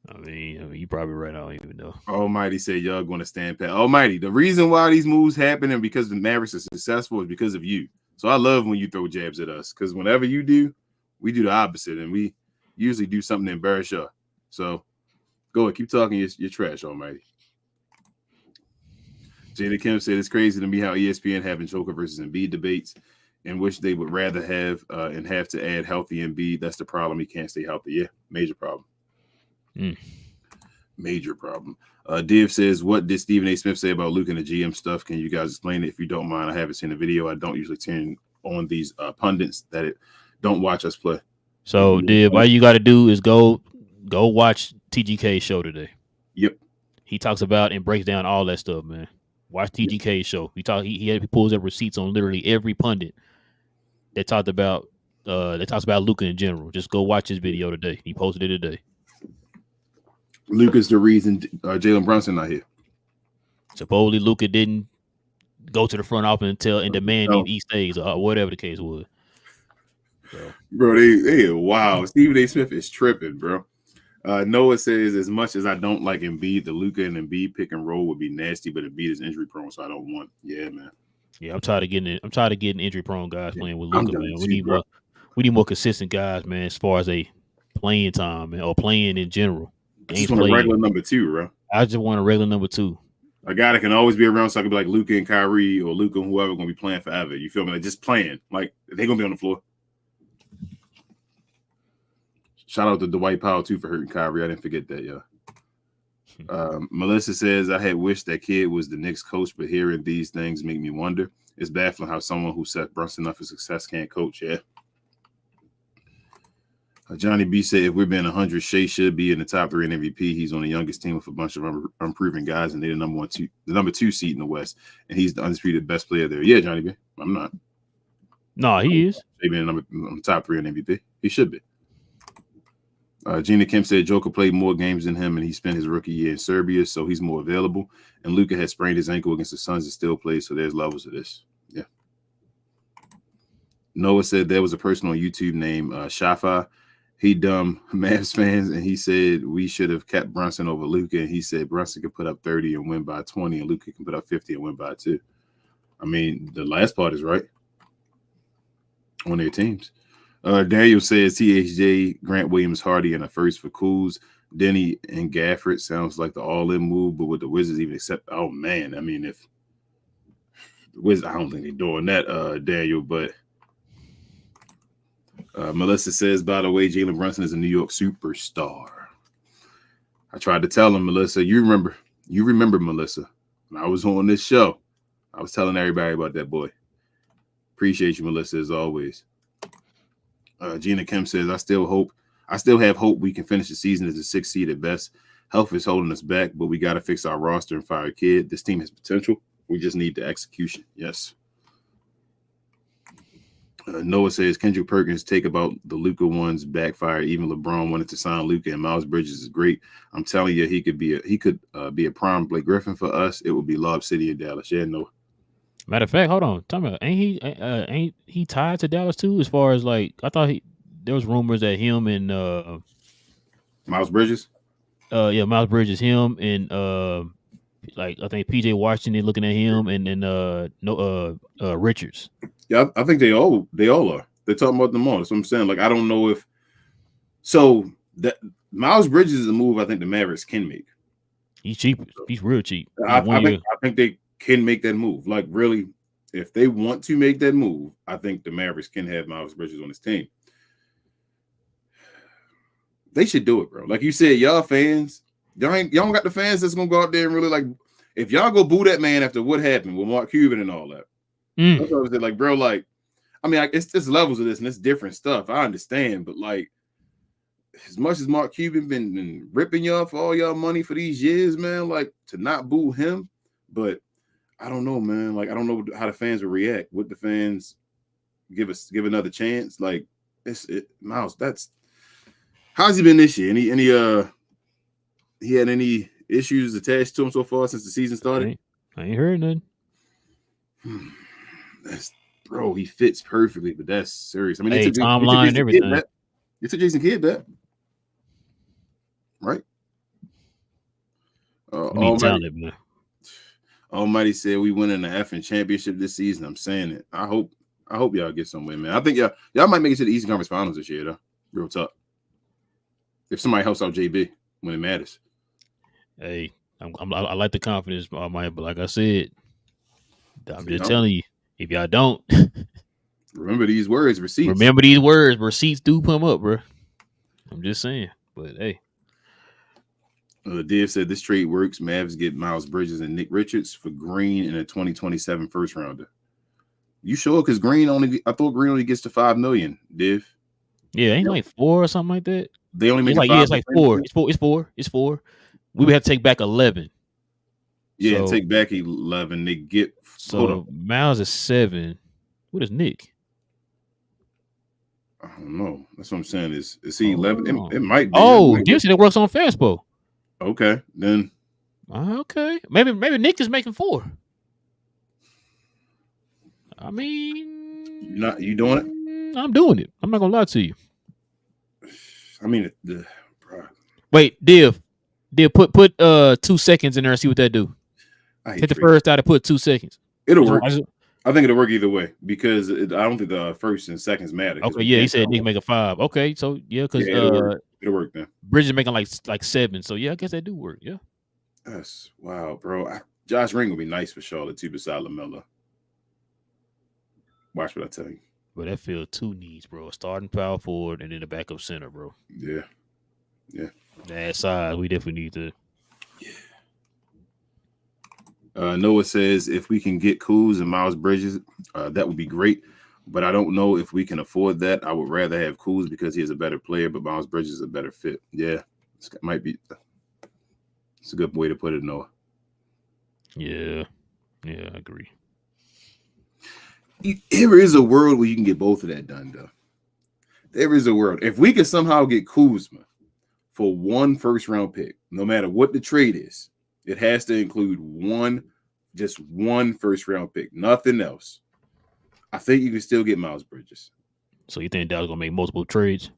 I mean, you're probably right. I don't even know. Almighty said, y'all going to stand pat. Almighty, the reason why these moves happen and because the Mavericks are successful is because of you. So I love when you throw jabs at us because whenever you do, we do the opposite, and we usually do something to embarrass you. So go ahead, keep talking your trash, Almighty. Jada Kim said it's crazy to me how ESPN having Joker versus Embiid debates in which they would rather have and have to add healthy Embiid. That's the problem. He can't stay healthy. Yeah, major problem. Major problem. Div says, what did Stephen A. Smith say about Luke and the GM stuff? Can you guys explain it? If you don't mind, I haven't seen the video. I don't usually turn on these pundits that don't watch us play. So, Div, all you got to do is go watch TGK's show today. Yep. He talks about and breaks down all that stuff, man. Watch TGK's show. He pulls up receipts on literally every pundit that talks about Luka in general. Just go watch his video today. He posted it today. Luka's the reason Jalen Brunson not here. Supposedly Luka didn't go to the front office and demand he stays or whatever the case was. So. Bro, they wow. Stephen A. Smith is tripping, bro. Noah says, as much as I don't like Embiid, the Luka and Embiid pick and roll would be nasty, but Embiid is injury prone, so I don't want. Yeah, man. Yeah, I'm tired of getting injury prone guys playing with Luka, man. We need more consistent guys, man, as far as a playing time, man, or playing in general. I just want a regular number 2, bro. I just want a regular number 2. A guy that can always be around, so I could be like Luka and Kyrie or Luka and whoever going to be playing forever. You feel me? Like just playing. Like they're going to be on the floor. Shout out to Dwight Powell, too, for hurting Kyrie. I didn't forget that, yeah. Melissa says, I had wished that kid was the Knicks coach, but hearing these things make me wonder. It's baffling how someone who set Brunson up for success can't coach, yeah. Johnny B said, if we're being 100, Shea should be in the top 3 in MVP. He's on the youngest team with a bunch of unproven guys, and they're the number 2 seed in the West, and he's the undisputed best player there. Yeah, Johnny B. I'm not. No, he is. Shea being on the top 3 in MVP. He should be. Gina Kim said Joker played more games than him, and he spent his rookie year in Serbia, so he's more available. And Luka has sprained his ankle against the Suns and still plays, so there's levels of this. Yeah. Noah said there was a person on YouTube named Shafa. He dumb Mavs fans, and he said we should have kept Brunson over Luka. And he said Brunson could put up 30 and win by 20, and Luka can put up 50 and win by 2. I mean, the last part is right on their teams. Daniel says THJ, Grant Williams, Hardy, and a first for Kuz. Denny and Gafford sounds like the all-in move, but would the Wizards even accept? Oh man, I mean, if the Wizards, I don't think they're doing that, Daniel. But Melissa says, by the way, Jalen Brunson is a New York superstar. I tried to tell him, Melissa. You remember Melissa? When I was on this show, I was telling everybody about that boy. Appreciate you, Melissa, as always. Gina Kim says, I still have hope we can finish the season as a 6th seed at best. Health is holding us back, but we got to fix our roster and fire a kid. This team has potential. We just need the execution. Yes. Noah says, Kendrick Perkins take about the Luka ones backfire. Even LeBron wanted to sign Luka, and Miles Bridges is great. I'm telling you, he could be a prime Blake Griffin for us. It would be Lob City in Dallas. Yeah, no. Matter of fact, hold on. Tell me, ain't he tied to Dallas too? As far as like, I thought there was rumors that him and Miles Bridges. Miles Bridges, him and like I think PJ Washington looking at him and Richards. Yeah, I think they all are. They're talking about them all. That's what I'm saying. Like I don't know if so that Miles Bridges is a move I think the Mavericks can make. He's cheap. He's real cheap. I think they can make that move. Like, really, if they want to make that move, I think the Mavericks can have Miles Bridges on his team. They should do it, bro. Like you said, y'all fans, y'all don't got the fans that's gonna go out there and really like. If y'all go boo that man after what happened with Mark Cuban and all that, that's what I was like, bro. Like, I mean, it's levels of this and it's different stuff. I understand, but like, as much as Mark Cuban been ripping y'all for all y'all money for these years, man, like to not boo him, but I don't know, man. Like, I don't know how the fans will react. Would the fans give another chance? Like, Miles, that's how's he been this year? He had any issues attached to him so far since the season started? I ain't heard nothing. Bro, he fits perfectly, but that's serious. I mean, hey, timeline and everything. It's a Jason Kidd bet, right? Almighty said we winning the effing championship this season. I'm saying it. I hope y'all get somewhere, man. I think y'all might make it to the Eastern Conference Finals this year, though. Real talk. If somebody helps out JB when it matters. Hey, I like the confidence, Almighty, but like I said, I'm just telling you, if y'all don't remember these words, receipts. Remember these words, receipts do come up, bro. I'm just saying, but hey. Div said this trade works. Mavs get Miles Bridges and Nick Richards for Green in a 2027 first rounder. You sure? Because I thought Green only gets to $5 million. Div. Yeah, ain't like 4 or something like that. They only make it's like 4. It's 4. We would have to take back 11. Yeah, take back 11. They get Miles is 7. What is Nick? I don't know. That's what I'm saying. Is he 11? It might be. Oh, Dempsey that works on Fastball. Okay, then. Okay, maybe Nick is making 4. I mean, you doing it? I'm doing it. I'm not gonna lie to you. I mean, wait, Div, put 2 seconds in there and see what that do. Hit the first out and put 2 seconons. It'll work. I think it'll work either way because I don't think the first and seconds matter. Okay, yeah, he said he can make a 5. Okay, so yeah, because it'll work then. Bridges making like 7, so yeah, I guess that do work. Yeah. That's wow, bro. Josh Ring will be nice for Charlotte too, beside LaMelo. Watch what I tell you. But that field 2 needs, bro. A starting power forward and then a backup center, bro. Yeah. That size, we definitely need to. Yeah. Noah says if we can get Kuz and Miles Bridges, that would be great. But I don't know if we can afford that. I would rather have Kuz because he is a better player, but Miles Bridges is a better fit. Yeah, it might be. It's a good way to put it, Noah. Yeah, I agree. There is a world where you can get both of that done, though. There is a world. If we can somehow get Kuzma for 1 first-round pick, no matter what the trade is, it has to include just one first-round pick, nothing else. I think you can still get Miles Bridges. So you think Dallas gonna make multiple trades?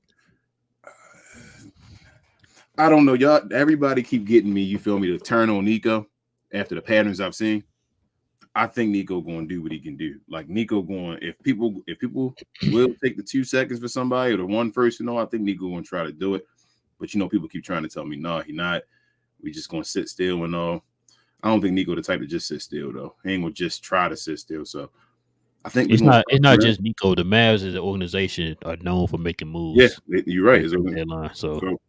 I don't know, y'all. Everybody keep getting me. You feel me? To turn on Nico after the patterns I've seen. I think Nico going to do what he can do. Like Nico going, if people will take the 2 seconds for somebody or the 1 first, I think Nico going to try to do it. But people keep trying to tell me, no, he not. We just going to sit still and all. I don't think Nico the type to just sit still though. He ain't gonna just try to sit still. So I think it's not just Nico. The Mavs as an organization are known for making moves. Yeah, you're right. Headline. So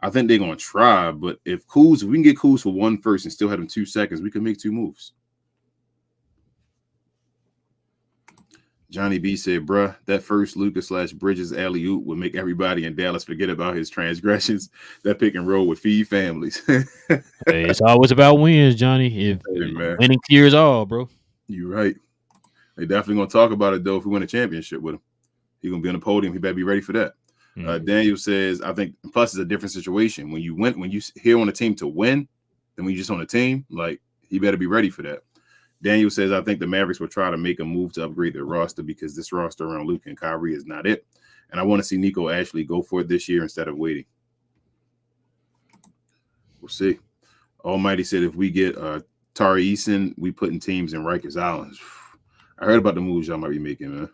I think they're gonna try. But if we can get Kuz for 1 first and still have him 2 seconds, we can make 2 moves. Johnny B said, bruh, that first Lucas/Bridges alley-oop would make everybody in Dallas forget about his transgressions. That pick and roll would feed families. Hey, it's always about wins, Johnny. If winning clears all, bro. You're right. They definitely going to talk about it, though, if we win a championship with him. He's going to be on the podium. He better be ready for that. Daniel says, I think, plus it's a different situation. When you here on a team to win, then when you're just on a team, like, he better be ready for that. Daniel says, I think the Mavericks will try to make a move to upgrade their roster because this roster around Luka and Kyrie is not it. And I want to see Nico actually go for it this year instead of waiting. We'll see. Almighty said, if we get Tari Eason, we putting teams in Rikers Island. I heard about the moves y'all might be making, man.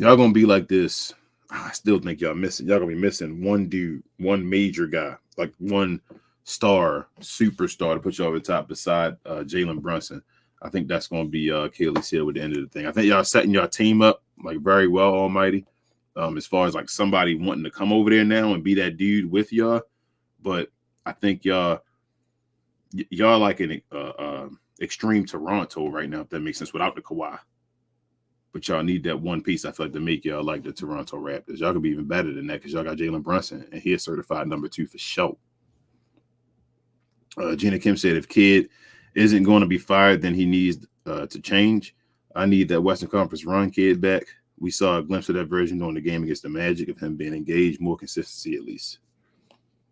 Y'all gonna be like this. I still think y'all gonna be missing one dude, one major guy, like one superstar to put you over the top beside Jalen Brunson. I think that's gonna be Achilles heel at the end of the thing. I think y'all setting your team up like very well, Almighty. As far as like somebody wanting to come over there now and be that dude with y'all, but I think y'all like an extreme Toronto right now, if that makes sense, without the Kawhi. But y'all need that one piece, I feel like, to make y'all like the Toronto Raptors. Y'all could be even better than that because y'all got Jalen Brunson, and he is certified number 2 for sure. Gina Kim said, if Kidd isn't going to be fired, then he needs to change. I need that Western Conference run Kidd back. We saw a glimpse of that version during the game against the Magic of him being engaged, more consistency at least.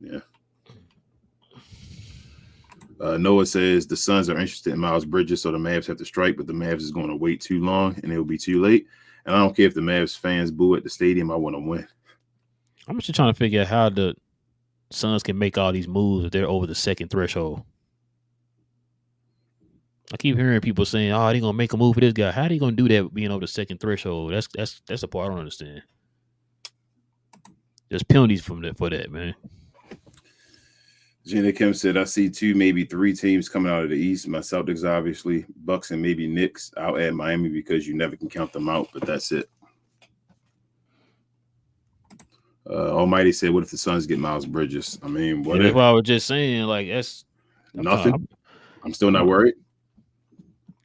Yeah. Noah says the Suns are interested in Miles Bridges, so the Mavs have to strike, but the Mavs is going to wait too long, and it will be too late. And I don't care if the Mavs fans boo at the stadium. I want to win. I'm just trying to figure out how the Suns can make all these moves if they're over the second threshold. I keep hearing people saying, "Oh, they're gonna make a move for this guy." How are they gonna do that being over the second threshold? That's the part I don't understand. There's penalties for that, man. Gina Kim said, I see 2, maybe 3 teams coming out of the East. My Celtics, obviously, Bucks, and maybe Knicks. I'll add Miami because you never can count them out, but that's it. Almighty said, what if the Suns get Miles Bridges? I mean, what? That's what I was just saying. Like, that's nothing. I'm still not worried.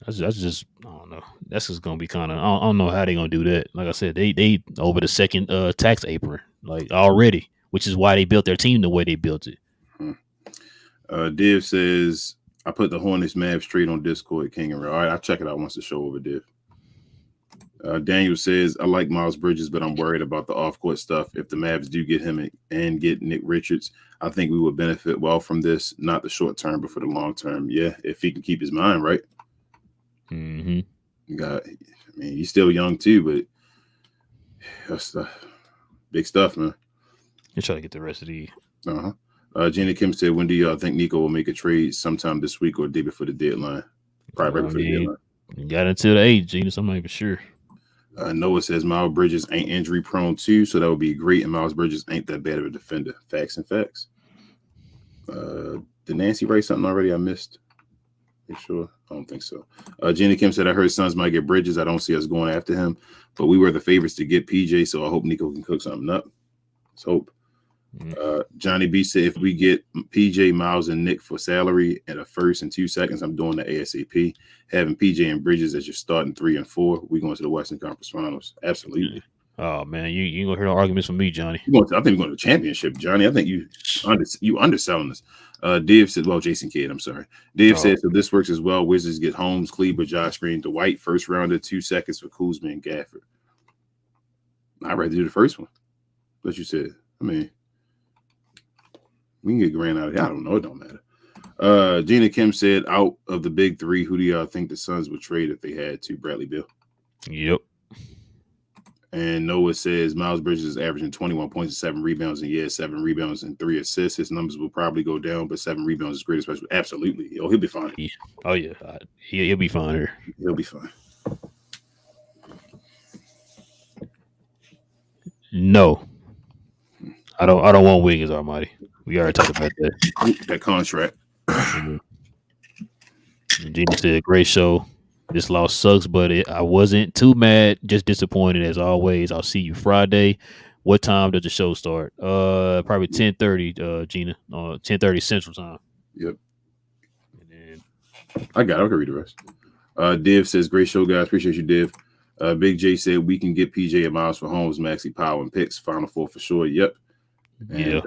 That's just, I don't know. That's just gonna be kind of, I don't know how they're gonna do that. Like I said, they over the second tax apron, like already, which is why they built their team the way they built it. Div says, I put the Hornets Mavs straight on Discord, King and Relle. All right, I'll check it out once the show over, Div. Daniel says, I like Miles Bridges, but I'm worried about the off-court stuff. If the Mavs do get him and get Nick Richards, I think we would benefit well from this, not the short term, but for the long term. Yeah, if he can keep his mind right. Mm-hmm. He's still young too, but that's big stuff, man. You try to get the rest of the. Gina Kim said, when do y'all think Nico will make a trade? Sometime this week or the day before the deadline? Probably right before the deadline. You got until the 8th, Gina. So I'm not even sure. Noah says Miles Bridges ain't injury prone too, so that would be great. And Miles Bridges ain't that bad of a defender. Facts and facts. Did Nancy write something already I missed? You sure? I don't think so. Jenny Kim said, I heard Suns might get Bridges. I don't see us going after him, but we were the favorites to get PJ, so I hope Nico can cook something up. Let's hope. Johnny B said, if we get PJ, Miles, and Nick for salary in a first and 2 seconds, I'm doing the ASAP. Having PJ and Bridges as your starting 3 and 4, we going to the Western Conference Finals. Absolutely. Oh man, you ain't gonna hear no arguments from me, Johnny. I think we're going to the championship, Johnny. I think you underselling us. Div said, Jason Kidd, I'm sorry. Div said, so this works as well. Wizards get Holmes, Kleber, Josh Green, Dwight, first rounder, 2 seconds for Kuzma and Gafford. I'd rather do the first one. What you said. I mean, we can get Grant out of here. I don't know. It don't matter. Gina Kim said, out of the big 3, who do y'all think the Suns would trade if they had to? Bradley Beal. Yep. And Noah says Miles Bridges is averaging 21 points and 7 rebounds, and 7 rebounds and 3 assists. His numbers will probably go down, but 7 rebounds is great, especially. Absolutely. He'll be fine. Oh, yeah. He'll be fine here. He'll be fine. No. I don't want Wiggins, Almighty. We already talked about that. That contract. Gina said, great show. This loss sucks, but I wasn't too mad, just disappointed as always. I'll see you Friday. What time does the show start? Probably 10:30, Gina. 10:30 Central Time. Yep. And then I got it. I can read the rest. Div says, great show, guys. Appreciate you, Div. Big J said, we can get PJ and Miles for Holmes, Maxi Powell, and picks. Final 4 for sure. Yep. And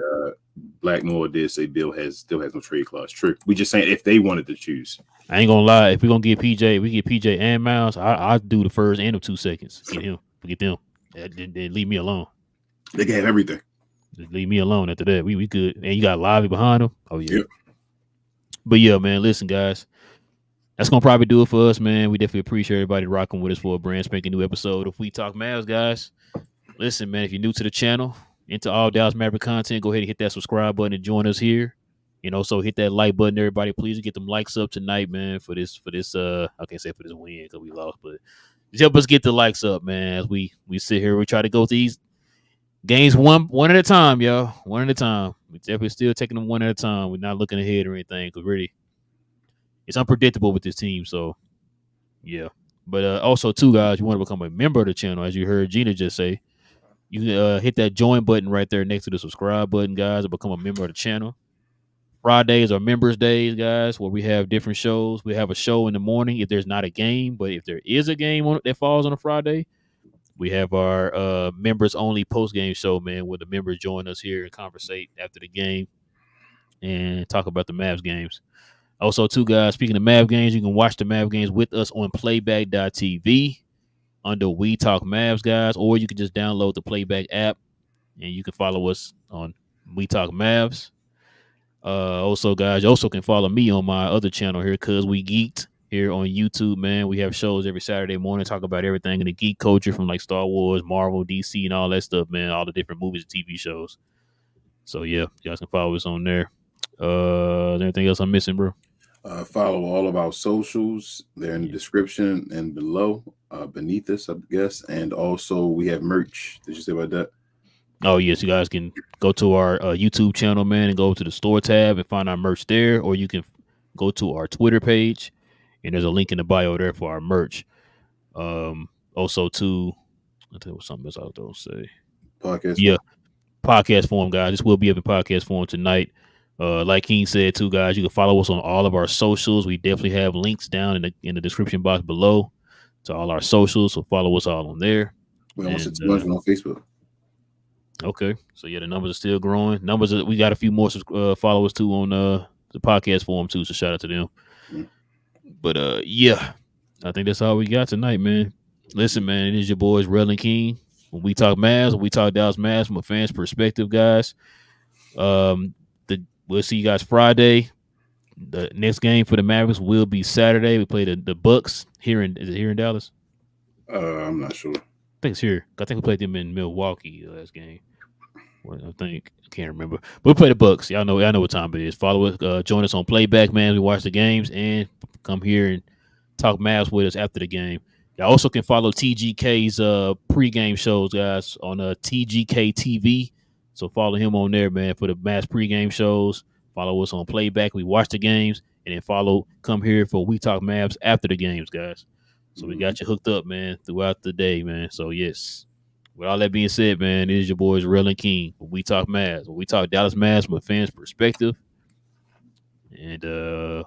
Black Noah did say Bill still has no trade clause. True. We just saying if they wanted to choose. I ain't gonna lie. If we're gonna get PJ, we get PJ and Miles. I'll do the first and the 2 seconds. Get them. Then leave me alone. They can have everything. Just leave me alone after that. We good. And you got Lively behind them. Oh yeah. Yep. But yeah, man. Listen, guys. That's gonna probably do it for us, man. We definitely appreciate everybody rocking with us for a brand spanking new episode of We Talk Mavs, guys. Listen, man. If you're new to the channel, into all Dallas Maverick content, go ahead and hit that subscribe button and join us here. So hit that like button, everybody. Please get them likes up tonight, man, for this. I can't say for this win because we lost, but Just help us get the likes up, man. As we sit here, we try to go these games one at a time, y'all. One at a time. We definitely still taking them one at a time. We're not looking ahead or anything because really, it's unpredictable with this team. So, yeah. But also, too, guys, you want to become a member of the channel, as you heard Gina just say. You can hit that join button right there next to the subscribe button, guys, and become a member of the channel. Fridays are members days, guys, where we have different shows. We have a show in the morning if there's not a game, but if there is a game that falls on a Friday, we have our members only post game show, man, where the members join us here and conversate after the game and talk about the Mavs games. Also, too, guys, speaking of Mav games, you can watch the Mav games with us on Playback TV under We Talk Mavs, guys, or you can just download the Playback app and you can follow us on We Talk Mavs. Also, guys, you also can follow me on my other channel here, Cause We Geeked, here on YouTube, man. We have shows every Saturday morning, talk about everything in the geek culture from like Star Wars, Marvel, DC, and all that stuff, man. All the different movies and TV shows. So, yeah, you guys can follow us on there. Is there anything else I'm missing, bro? Follow all of our socials. They're in the description and below, beneath us, I guess. And also, we have merch. Did you say about that? Oh, yes. You guys can go to our YouTube channel, man, and go to the store tab and find our merch there. Or you can go to our Twitter page, and there's a link in the bio there for our merch. Also, too, I'll tell you something else I was going to say. Podcast. Yeah. Podcast form, guys. This will be up in podcast form tonight. Like King said, too, guys, you can follow us on all of our socials. We definitely have links down in the description box below to all our socials. So follow us all on there. We almost hit 200 on Facebook. Okay, so yeah, the numbers are still growing. We got a few more followers too on the podcast forum too. So shout out to them. Mm-hmm. But yeah, I think that's all we got tonight, man. Listen, man, it is your boys Relle and King. When we talk Mavs, when we talk Dallas Mavs from a fan's perspective, guys. We'll see you guys Friday. The next game for the Mavericks will be Saturday. We play the Bucks is it here in Dallas? I'm not sure. I think it's here. I think we played them in Milwaukee last game. Well, I can't remember. But we play the Bucks. Y'all know what time it is. Follow us, join us on Playback, man. We watch the games and come here and talk Mavs with us after the game. Y'all also can follow TGK's pregame shows, guys, on TGK TV. So follow him on there, man, for the Mavs pregame shows. Follow us on Playback. We watch the games, and then come here for We Talk Mavs after the games, guys. So we got you hooked up, man, throughout the day, man. So, yes. With all that being said, man, it is your boys Relle and King. We talk Mavs. We talk Dallas Mavs from a fan's perspective. And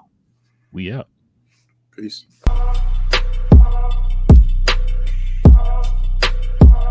we out. Peace.